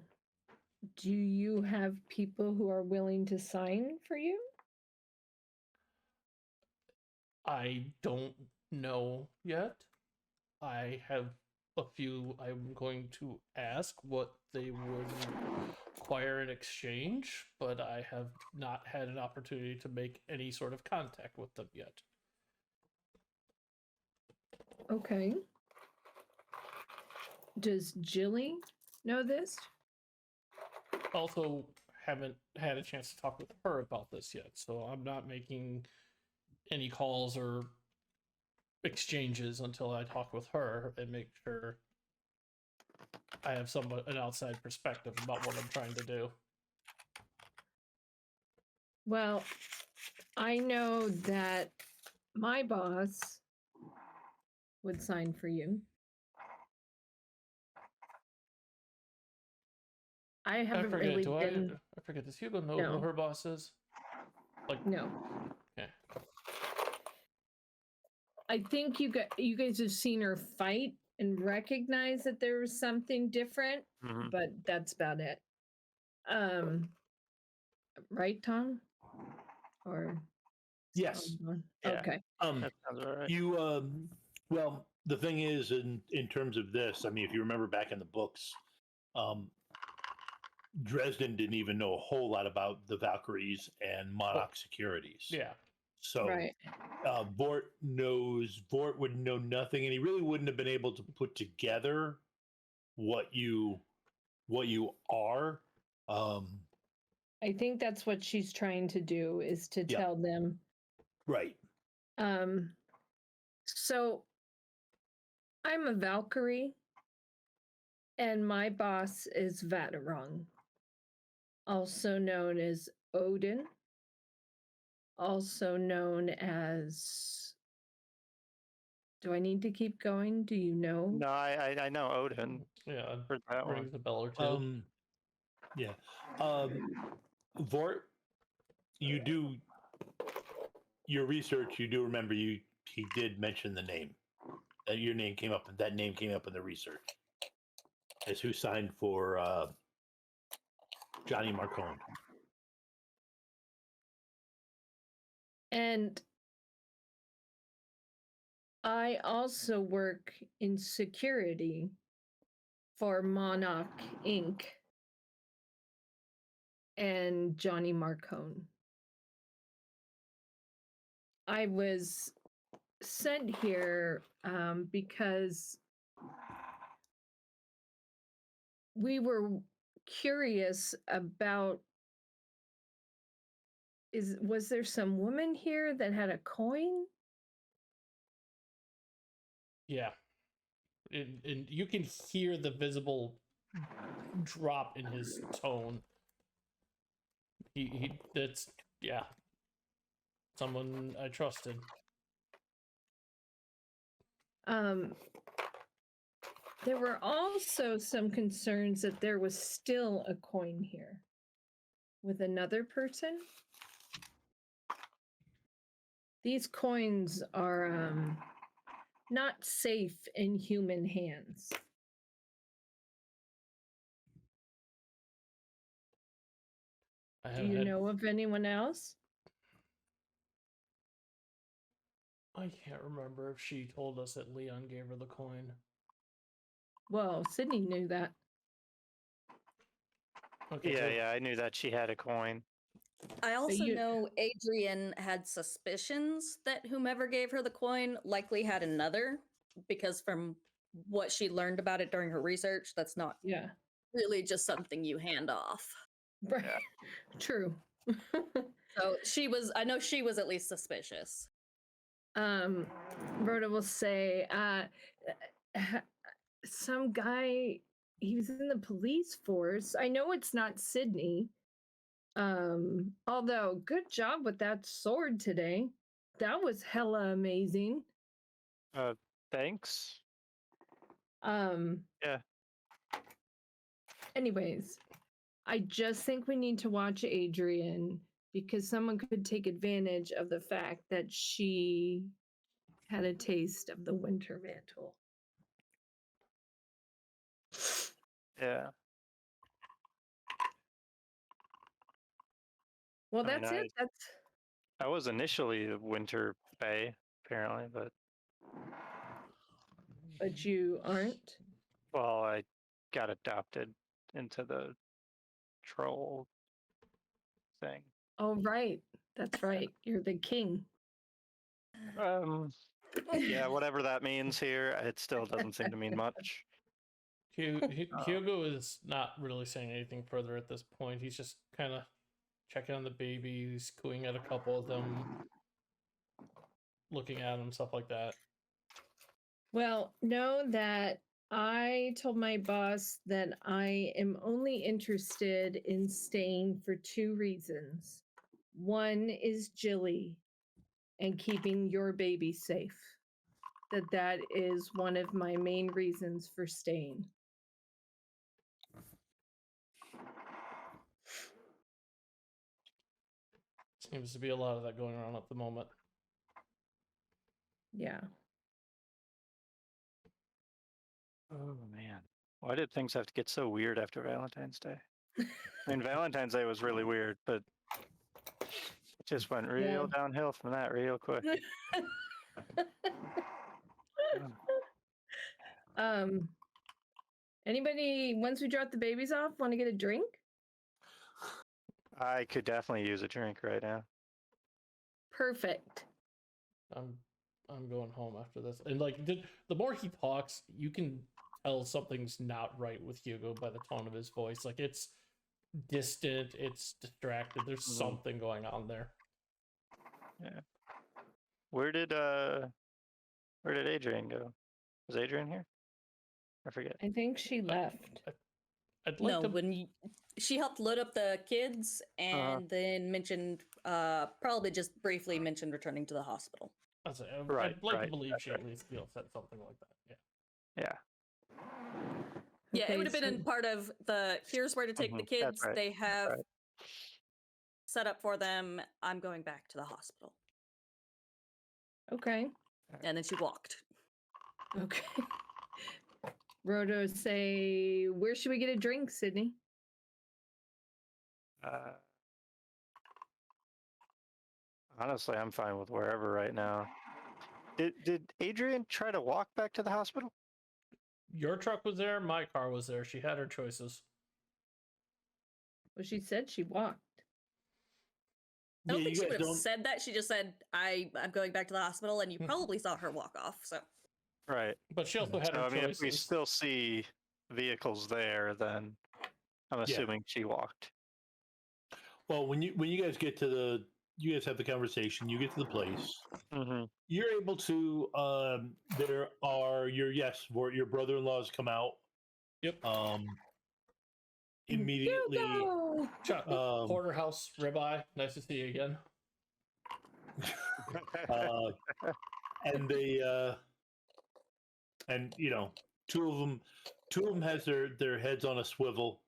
S4: Do you have people who are willing to sign for you?
S2: I don't know yet. I have a few I'm going to ask what they would require in exchange, but I have not had an opportunity to make any sort of contact with them yet.
S4: Okay. Does Jilly know this?
S2: Also, haven't had a chance to talk with her about this yet, so I'm not making any calls or exchanges until I talk with her and make sure I have an outside perspective about what I'm trying to do.
S4: Well, I know that my boss would sign for you. I haven't really been.
S2: I forget. Does Hugo know
S4: No.
S2: who her boss is?
S4: No.
S2: Okay.
S4: I think you guys have seen her fight and recognize that there was something different,
S3: Mhm.
S4: but that's about it. Right, Tom? Or
S1: Yes.
S3: Yeah.
S4: Okay.
S3: That sounds all right.
S1: You well, the thing is, in terms of this, I mean, if you remember back in the books, Dresden didn't even know a whole lot about the Valkyries and Monarch Securities.
S2: Yeah.
S1: So
S4: Right.
S1: Vort would know nothing, and he really wouldn't have been able to put together what you are.
S4: I think that's what she's trying to do, is to
S1: Yeah.
S4: tell them.
S1: Right.
S4: So I'm a Valkyrie, and my boss is Vatarong, also known as Odin, also known as. Do I need to keep going? Do you know?
S3: No, I know Odin
S2: Yeah.
S3: for that one.
S2: Rings a bell or two.
S1: Yeah. Vort, you do your research. You do remember he did mention the name. That your name came up. That name came up in the research as who signed for Johnny Marcone.
S4: And I also work in security for Monarch Inc. and Johnny Marcone. I was sent here because we were curious about was there some woman here that had a coin?
S2: Yeah. And you can hear the visible drop in his tone. That's, yeah. Someone I trusted.
S4: There were also some concerns that there was still a coin here with another person. These coins are not safe in human hands. Do you know of anyone else?
S2: I can't remember if she told us that Leon gave her the coin.
S4: Well, Sidney knew that.
S2: Okay,
S3: Yeah, I knew that she had a coin.
S5: I also
S4: you-
S5: know Adrienne had suspicions that whomever gave her the coin likely had another, because from what she learned about it during her research, that's not
S4: Yeah.
S5: really just something you hand off.
S4: Right.
S3: Yeah.
S4: True.
S5: So I know she was at least suspicious.
S4: Rota will say, some guy, he was in the police force. I know it's not Sidney. Although good job with that sword today. That was hella amazing.
S3: Thanks.
S4: Yeah. Anyways, I just think we need to watch Adrienne because someone could take advantage of the fact that she had a taste of the winter mantle.
S3: Yeah.
S4: Well,
S3: I mean,
S4: that's it.
S3: I was initially a winter fae, apparently, but
S4: You aren't.
S3: well, I got adopted into the troll thing.
S4: Oh, right. That's right. You're the king.
S3: Yeah, whatever that means here, it still doesn't seem to mean much.
S2: Hugo is not really saying anything further at this point. He's just kind of checking on the babies, cooing at a couple of them, looking at them, stuff like that.
S4: Well, know that I told my boss that I am only interested in staying for 2 reasons. One is Jilly and keeping your baby safe. That is one of my main reasons for staying.
S2: Seems to be a lot of that going on at the moment.
S4: Yeah.
S3: Oh man, why did things have to get so weird after Valentine's Day? I mean, Valentine's Day was really weird, but it just went real downhill from that real quick.
S4: Anybody, once we drop the babies off, want to get a drink?
S3: I could definitely use a drink right now.
S4: Perfect.
S2: I'm going home after this. And like the more he talks, you can tell something's not right with Hugo by the tone of his voice. Like it's distant, it's distracted. There's something going on there.
S3: Yeah. Where did Adrienne go? Was Adrienne here? I forget.
S4: I think she left.
S2: I'd like to...
S5: she helped load up the kids and then mentioned, probably just briefly mentioned returning to the hospital.
S2: I'd like to believe she at least said something like that. Yeah.
S5: Yeah,
S4: Okay,
S5: it would have been in part of the here's where to take the kids.
S3: Right.
S5: They have set up for them. I'm going back to the hospital.
S4: Okay.
S5: And then she walked.
S4: Okay. Rota say, where should we get a drink, Sidney?
S3: Honestly, I'm fine with wherever right now. Did Adrienne try to walk back to the hospital?
S2: Your truck was there. My car was there. She had her choices.
S4: Well, she said she walked.
S5: I don't
S1: Yeah,
S5: think
S1: you
S5: she
S1: guys
S5: would have
S1: don't.
S5: said that. She just said, I'm going back to the hospital, and you probably saw her walk off. So
S3: Right.
S2: But she also had
S3: So
S2: her
S3: I mean, if we
S2: choices.
S3: still see vehicles there, then I'm assuming she walked.
S1: Well, when you guys get to you guys have the conversation. You get to the place.
S3: Mm-hmm.
S1: You're able to. There are your brother-in-laws come out.
S2: Yep.
S1: Immediately.
S4: Hugo!
S2: Chuck, porterhouse ribeye. Nice to see you again.
S1: And they and two of them has their heads on a swivel,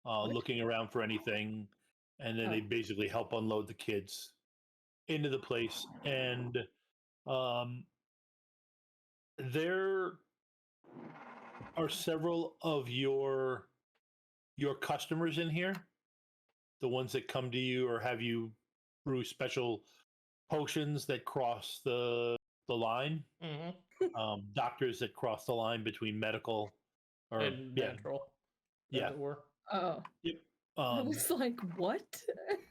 S1: looking around for anything, and then they basically help unload the kids into the place. And there are several of your customers in here, the ones that come to you or have you brew special potions that cross the line.
S2: Mm-hmm.
S1: Doctors that cross the line between medical
S2: And natural.
S1: Yeah.
S2: As it were.
S4: Oh.
S1: Yep.
S4: I was like, what?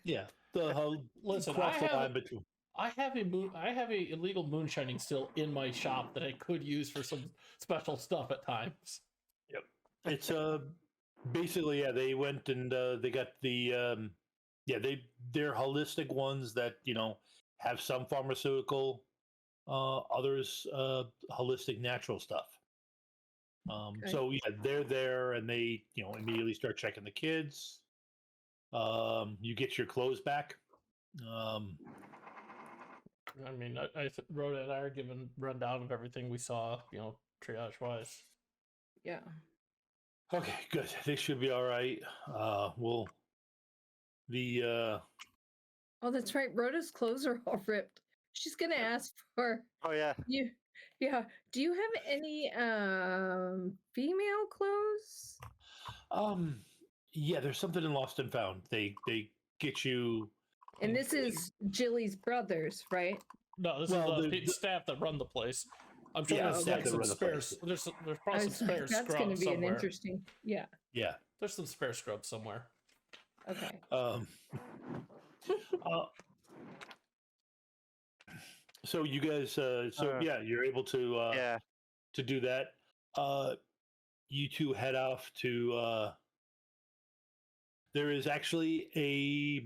S1: Yeah. The
S2: Listen,
S1: cross the line between.
S2: I have a illegal moonshining still in my shop that I could use for some special stuff at times.
S1: Yep. It's basically they went and they got the they're holistic ones that have some pharmaceutical, others holistic natural stuff.
S4: Okay.
S1: So yeah, they're there and they immediately start checking the kids. You get your clothes back.
S2: I mean, Rhoda and I are giving rundown of everything we saw, triage wise.
S4: Yeah.
S1: Okay, good. They should be all right. We'll the
S4: Oh, that's right. Rhoda's clothes are all ripped. She's gonna ask for
S3: Oh yeah.
S4: you. Yeah. Do you have any female clothes?
S1: yeah, there's something in Lost and Found. They get you.
S4: And this is Jilly's brothers, right?
S2: No, this
S1: Well,
S2: is
S1: the
S2: staff that run the place. I'm sure
S1: Yeah,
S2: there's
S1: staff
S2: like
S1: that
S2: some
S1: run the
S2: spares.
S1: place.
S2: There's probably some spare
S4: That's going to
S2: scrubs
S4: be an
S2: somewhere.
S4: interesting. Yeah.
S1: Yeah.
S2: There's some spare scrubs somewhere.
S4: Okay.
S1: So you guys, yeah, you're able to
S3: Yeah.
S1: to do that. You two head off to. There is actually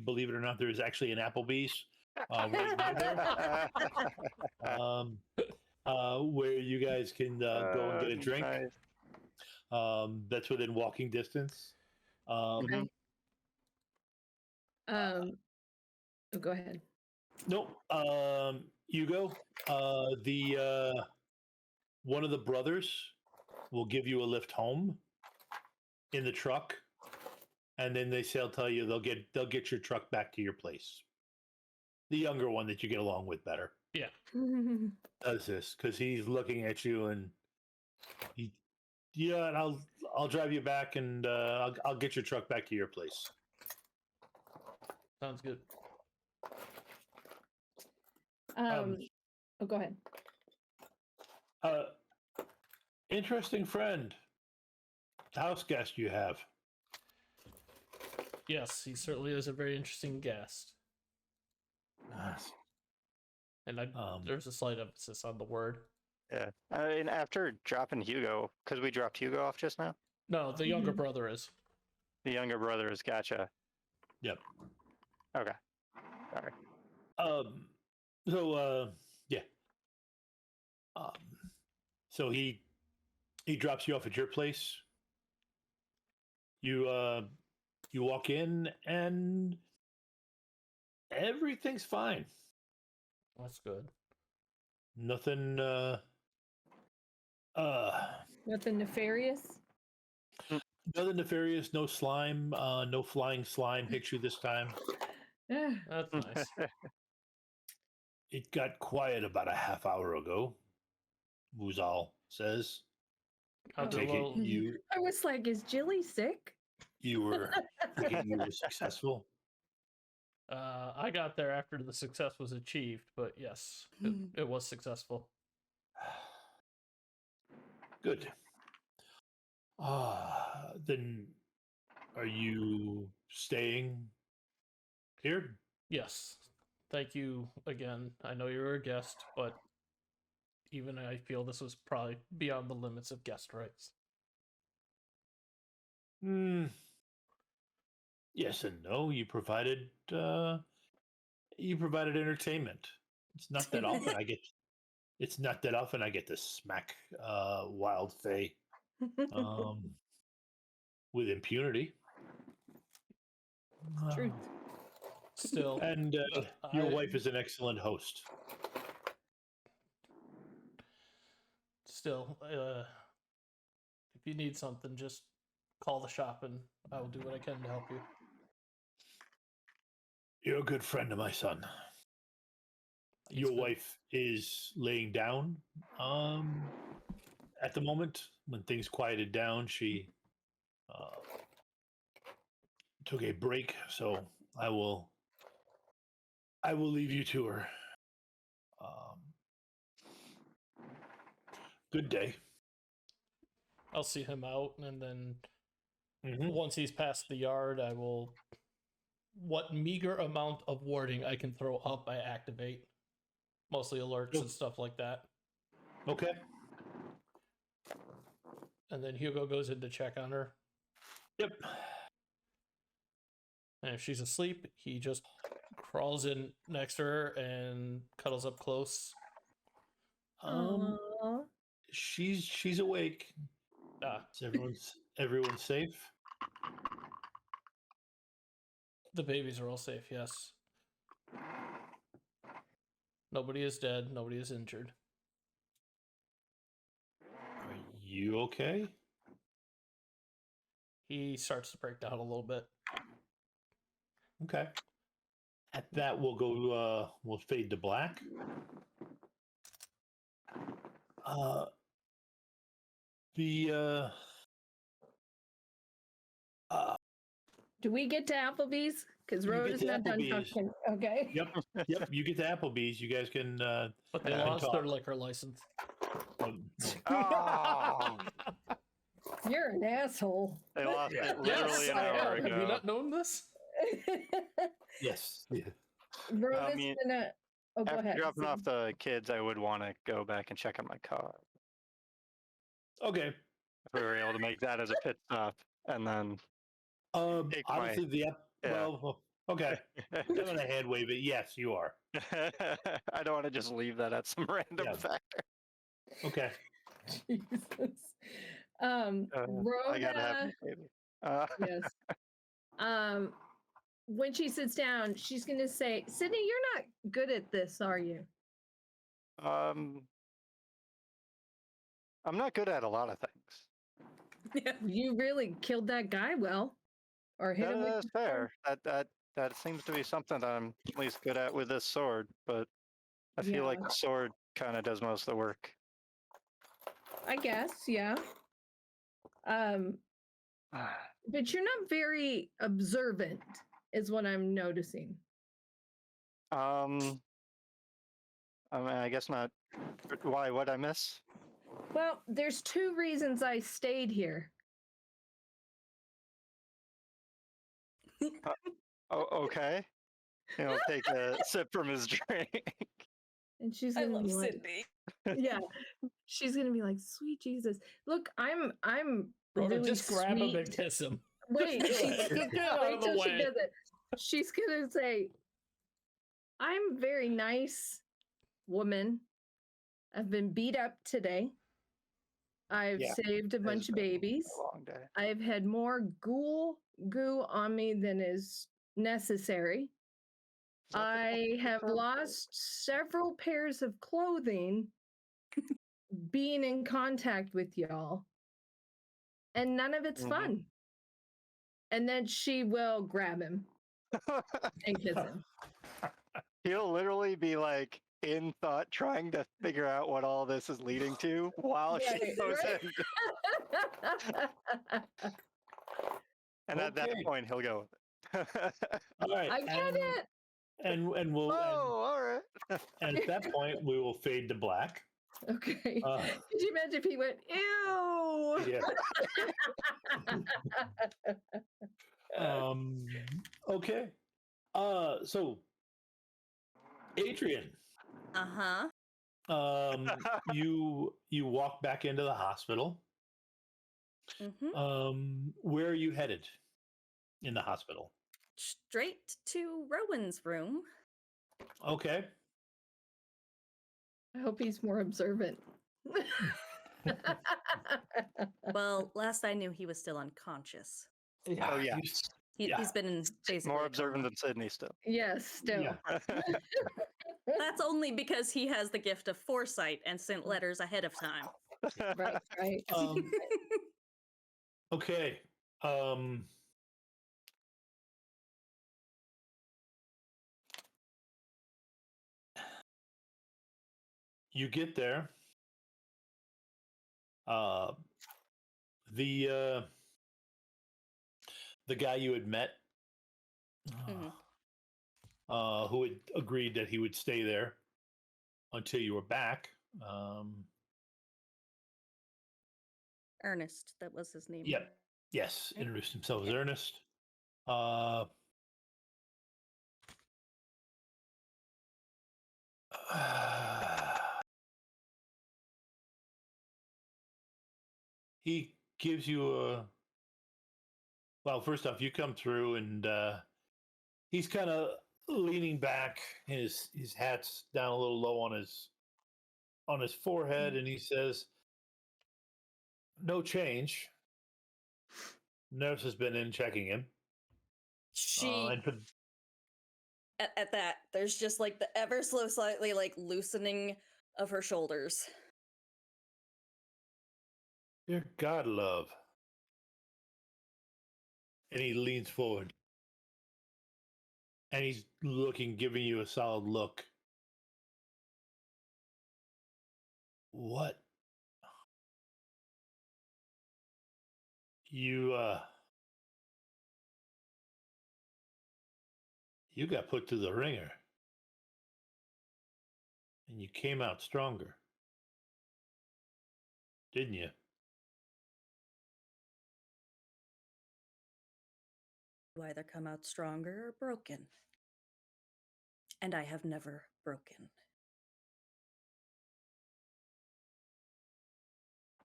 S1: believe it or not, there is actually an Applebee's right near there, where you guys can go and get a drink.
S3: Nice.
S1: That's within walking distance.
S4: Okay. Oh, go ahead.
S1: Nope. Hugo, the one of the brothers will give you a lift home in the truck, and then they'll tell you they'll get your truck back to your place. The younger one that you get along with better.
S2: Yeah.
S1: Does this because he's looking at you and and I'll drive you back and I'll get your truck back to your place.
S2: Sounds good.
S4: Oh, go ahead.
S1: Interesting friend. House guest you have.
S2: Yes, he certainly is a very interesting guest.
S1: Nice.
S2: And there's a slight emphasis on the word.
S3: Yeah. I mean, after dropping Hugo, because we dropped Hugo off just now.
S2: No, the younger brother is.
S3: The younger brother is gotcha.
S1: Yep.
S3: Okay. Sorry.
S1: Yeah. So he drops you off at your place. You walk in and everything's fine.
S2: That's good.
S1: Nothing
S4: Nothing nefarious.
S1: nothing nefarious, no slime, no flying slime hit you this time.
S4: Yeah.
S2: That's nice.
S1: It got quiet about a half hour ago, Woozal says.
S2: How
S1: Take
S2: did
S1: it
S4: I was like, is Jilly sick?
S1: you were thinking you were successful.
S2: I got there after the success was achieved, but yes, it was successful.
S1: Good. Then are you staying here?
S2: Yes. Thank you again. I know you were a guest, but even I feel this was probably beyond the limits of guest rights.
S1: Yes and no. You provided entertainment. It's not that often I get. It's not that often I get to smack wild fae with impunity.
S4: Truth.
S2: Still,
S1: And
S2: but
S1: your wife is an excellent host.
S2: Still, if you need something, just call the shop and I will do what I can to help you.
S1: You're a good friend of my son. Your wife is laying down at the moment. When things quieted down, she took a break, so I will leave you to her. Good day.
S2: I'll see him out, and then
S1: Mhm.
S2: once he's past the yard, I will. What meager amount of warding I can throw up, I activate. Mostly alerts and stuff like that.
S1: Okay.
S2: And then Hugo goes in to check on her.
S1: Yep.
S2: And if she's asleep, he just crawls in next to her and cuddles up close.
S4: Aw.
S1: She's awake. Everyone's safe.
S2: The babies are all safe, yes. Nobody is dead. Nobody is injured.
S1: Are you okay?
S2: He starts to break down a little bit.
S1: Okay. At that, we'll go. We'll fade to black.
S4: Do we get to Applebee's? Because
S1: You get
S4: Rota's
S1: to
S4: not done
S1: Applebee's.
S4: talking. Okay.
S1: Yep. You get to Applebee's. You guys can.
S2: But they
S1: Yeah.
S2: lost their liquor license.
S3: Oh,
S4: You're an asshole.
S3: they lost
S1: Yeah.
S3: it literally an
S2: I
S3: hour
S2: have. Have you
S3: ago.
S2: not known this?
S1: Yes. Yeah.
S4: Rota's
S3: mean,
S4: gonna. Oh, go
S3: After
S4: ahead.
S3: dropping
S4: Sid.
S3: off the kids, I would want to go back and check on my car.
S1: Okay.
S3: If we were able to make that as a pit stop, and then Take my-
S1: Honestly, the app.
S3: yeah.
S1: Well, okay. I'm gonna hand wave it. Yes, you are.
S3: I don't want to just leave that at some random
S1: Yeah.
S3: factor.
S1: Okay.
S4: Jesus.
S3: I gotta have
S4: Rhoda.
S3: my baby.
S4: Yes. When she sits down, she's gonna say, "Sidney, you're not good at this, are you?"
S3: I'm not good at a lot of things.
S4: You really killed that guy well, or hit him with
S3: That's
S4: the sword.
S3: fair. That seems to be something that I'm at least good at with this sword, but I feel like
S4: Yeah.
S3: the sword kind of does most of the work.
S4: I guess, yeah. But you're not very observant, is what I'm noticing.
S3: I mean, I guess not. Why? What'd I miss?
S4: Well, there's two reasons I stayed here.
S3: Oh, okay. Take a sip from his drink.
S4: And she's
S5: I
S4: gonna
S5: love
S4: be like,
S5: Sidney.
S4: yeah, she's gonna be like, sweet Jesus. Look, I'm
S2: Rhoda,
S4: really
S2: just grab him and
S4: sweet.
S2: kiss him.
S4: Wait,
S2: Get out
S4: wait
S2: of the
S4: till she
S2: way.
S4: does it. She's gonna say, I'm a very nice woman. I've been beat up today. I've
S3: Yeah,
S4: saved a bunch of
S3: been
S4: babies.
S3: A long day.
S4: I've had more goo on me than is necessary. I have lost several pairs of clothing being in contact with y'all, and none of it's fun. And then she will grab him and kiss him.
S3: He'll literally be like in thought trying to figure out what all this is leading to while she
S4: Right,
S3: goes
S4: right.
S3: in. And at that
S1: Okay.
S3: point, he'll go with it.
S1: All right.
S4: I get it.
S1: and we'll
S3: all right.
S1: and at that point we will fade to black.
S4: Okay.
S1: Uh,
S4: Could you imagine if he went, ew?
S1: yeah. Okay. So Adrienne,
S5: Uh-huh.
S1: you walk back into the hospital. Where are you headed in the hospital?
S5: Straight to Rowan's room.
S1: Okay.
S4: I hope he's more observant.
S5: Well, last I knew, he was still unconscious.
S3: Oh, yeah.
S5: He's been in basically
S3: More
S5: a
S3: observant
S5: coma.
S3: than Sidney still.
S4: Yes, still.
S1: Yeah.
S5: That's only because he has the gift of foresight and sent letters ahead of time.
S4: Right.
S1: Okay. You get there. The guy you had met, who had agreed that he would stay there until you were back.
S5: Ernest, that was his name.
S1: Yep. Yes.
S5: Right.
S1: Introduced himself as
S5: Okay.
S1: Ernest. He gives you a. Well, first off, you come through and he's kind of leaning back. His hat's down a little low on his forehead, and he says, "No change." Nurse has been in checking him.
S5: She
S1: And for,
S5: at that, there's just like the ever slow, slightly like loosening of her shoulders.
S1: dear God, love. And he leans forward. And he's giving you a solid look. What? You got put through the ringer. And you came out stronger. Didn't you?
S5: You either come out stronger or broken. And I have never broken.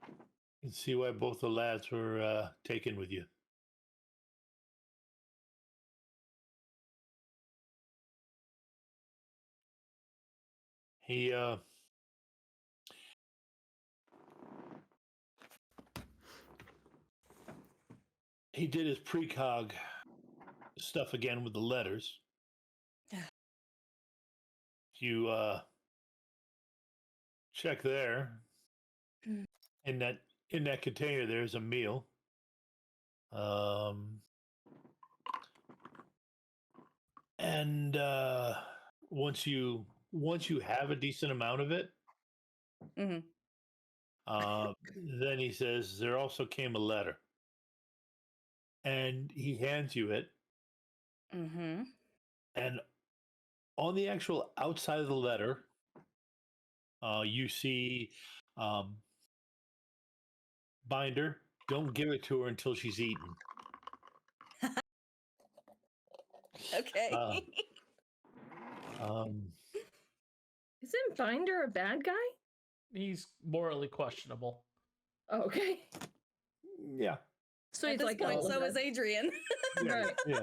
S1: You can see why both the lads were taken with you. He did his precog stuff again with the letters. You check there. In that container there's a meal. And once you have a decent amount of it, then he says there also came a letter. And he hands you it. And on the actual outside of the letter, you see binder. Don't give it to her until she's eaten.
S5: Okay.
S4: Isn't Binder a bad guy?
S2: He's morally questionable.
S4: Oh, okay.
S1: Yeah.
S4: So
S5: At
S4: he's
S5: this
S4: like,
S5: point,
S4: all
S5: so
S4: of
S5: is
S4: us.
S5: Adrienne.
S1: Yeah. Yeah.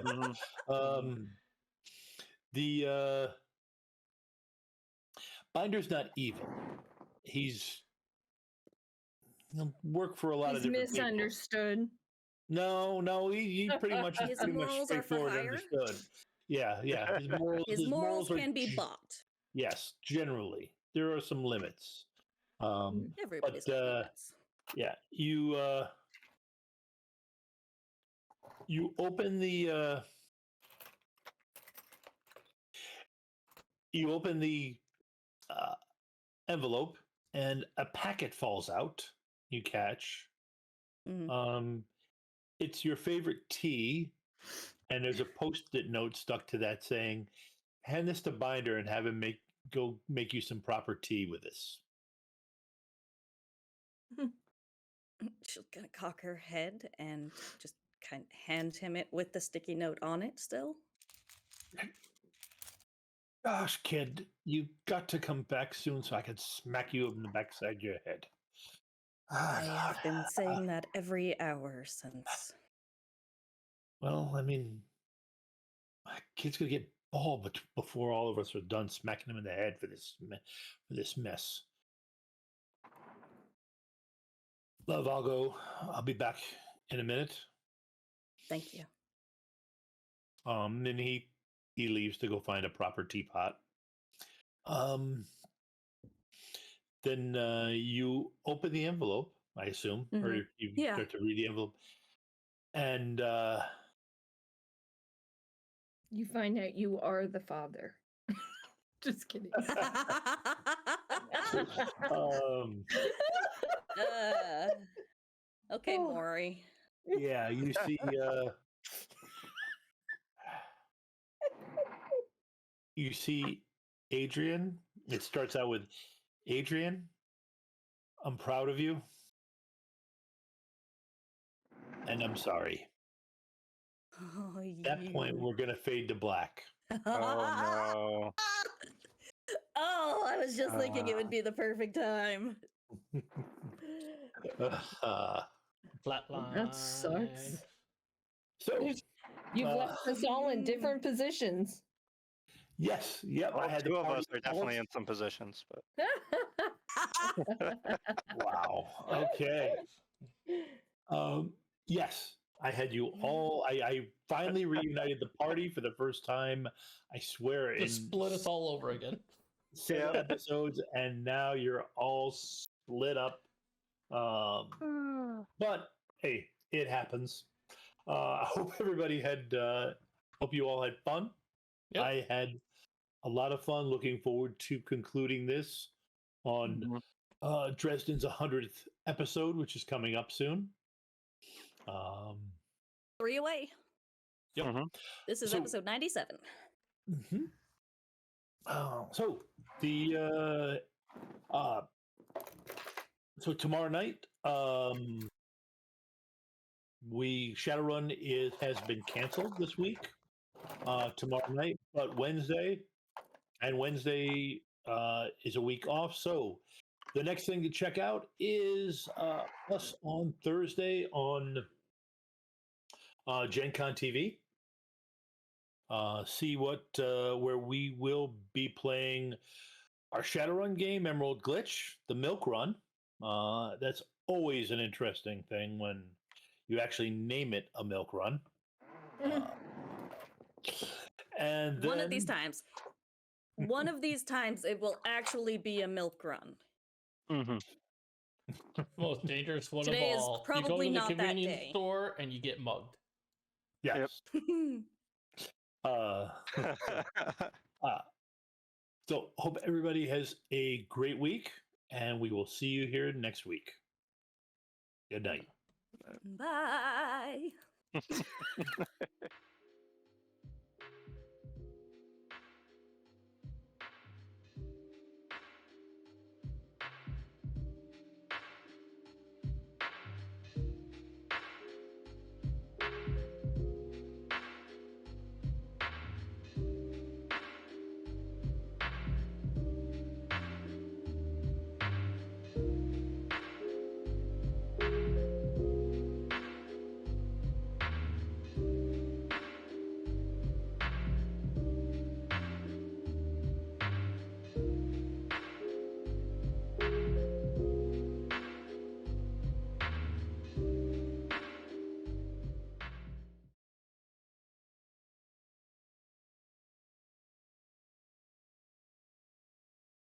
S1: The Binder's not evil. He's worked for a lot of
S4: He's
S1: different people.
S4: misunderstood.
S1: No, he pretty much is
S5: His
S1: pretty much
S5: morals are for
S1: straightforward
S5: hire?
S1: understood. Yeah.
S5: His morals
S1: are
S5: can be bought.
S1: Yes, generally. There are some limits.
S5: Everybody's
S1: but,
S5: got limits.
S1: Yeah, you open the envelope, and a packet falls out. You catch. It's your favorite tea, and there's a post-it note stuck to that saying, hand this to Binder and have him make you some proper tea with this.
S5: She's gonna cock her head and just kind of hand him it with the sticky note on it still.
S1: Gosh, kid, you got to come back soon so I can smack you in the backside of your head.
S5: I have been saying that every hour since.
S1: Well, I mean, my kid's gonna get bald before all of us are done smacking him in the head for this mess. Love, I'll go. I'll be back in a minute.
S5: Thank you.
S1: Then he leaves to go find a proper teapot. Then you open the envelope, I assume, or you start to read the envelope, and
S4: You find out you are the father. Just kidding.
S5: Okay,
S4: Oh.
S5: Maury.
S1: Yeah, you see, you see Adrienne. It starts out with, Adrienne, I'm proud of you, and I'm sorry.
S5: Oh,
S1: At that point, we're gonna fade to black.
S3: Oh
S5: Oh, I was just thinking it would be the perfect time.
S2: Flatline.
S4: That sucks.
S1: So
S4: You've left us all in different positions.
S1: yes, yep.
S3: no.
S1: I had
S3: Two
S1: the
S3: of us
S1: party
S3: are definitely
S1: pulse.
S3: in some positions, but
S1: Wow. Okay. Yes, I had you all. I finally reunited the party for the first time. I swear, in
S2: Just split us all over again.
S1: 7 episodes, and now you're all split up. But hey, it happens. I hope everybody had. Hope you all had fun.
S2: Yep.
S1: I had a lot of fun. Looking forward to concluding this on Dresden's 100th episode, which is coming up soon.
S5: 3 away.
S1: Yep.
S5: This is
S1: So-
S5: episode 97.
S1: Mm-hmm. So the so tomorrow night, Shadowrun has been canceled this week. Tomorrow night, but Wednesday is a week off. So the next thing to check out is us on Thursday on Gen Con TV. See where we will be playing our Shadowrun game, Emerald Glitch, the Milk Run. That's always an interesting thing when you actually name it a Milk Run. And then,
S5: One of these times it will actually be a milk run.
S2: Most dangerous one
S5: Today
S2: of
S5: is
S2: all. You
S5: probably
S2: go to
S5: not
S2: the
S5: that
S2: convenience
S5: day.
S2: store and you get mugged.
S1: yes. So hope everybody has a great week, and we will see you here next week. Good night.
S5: Bye.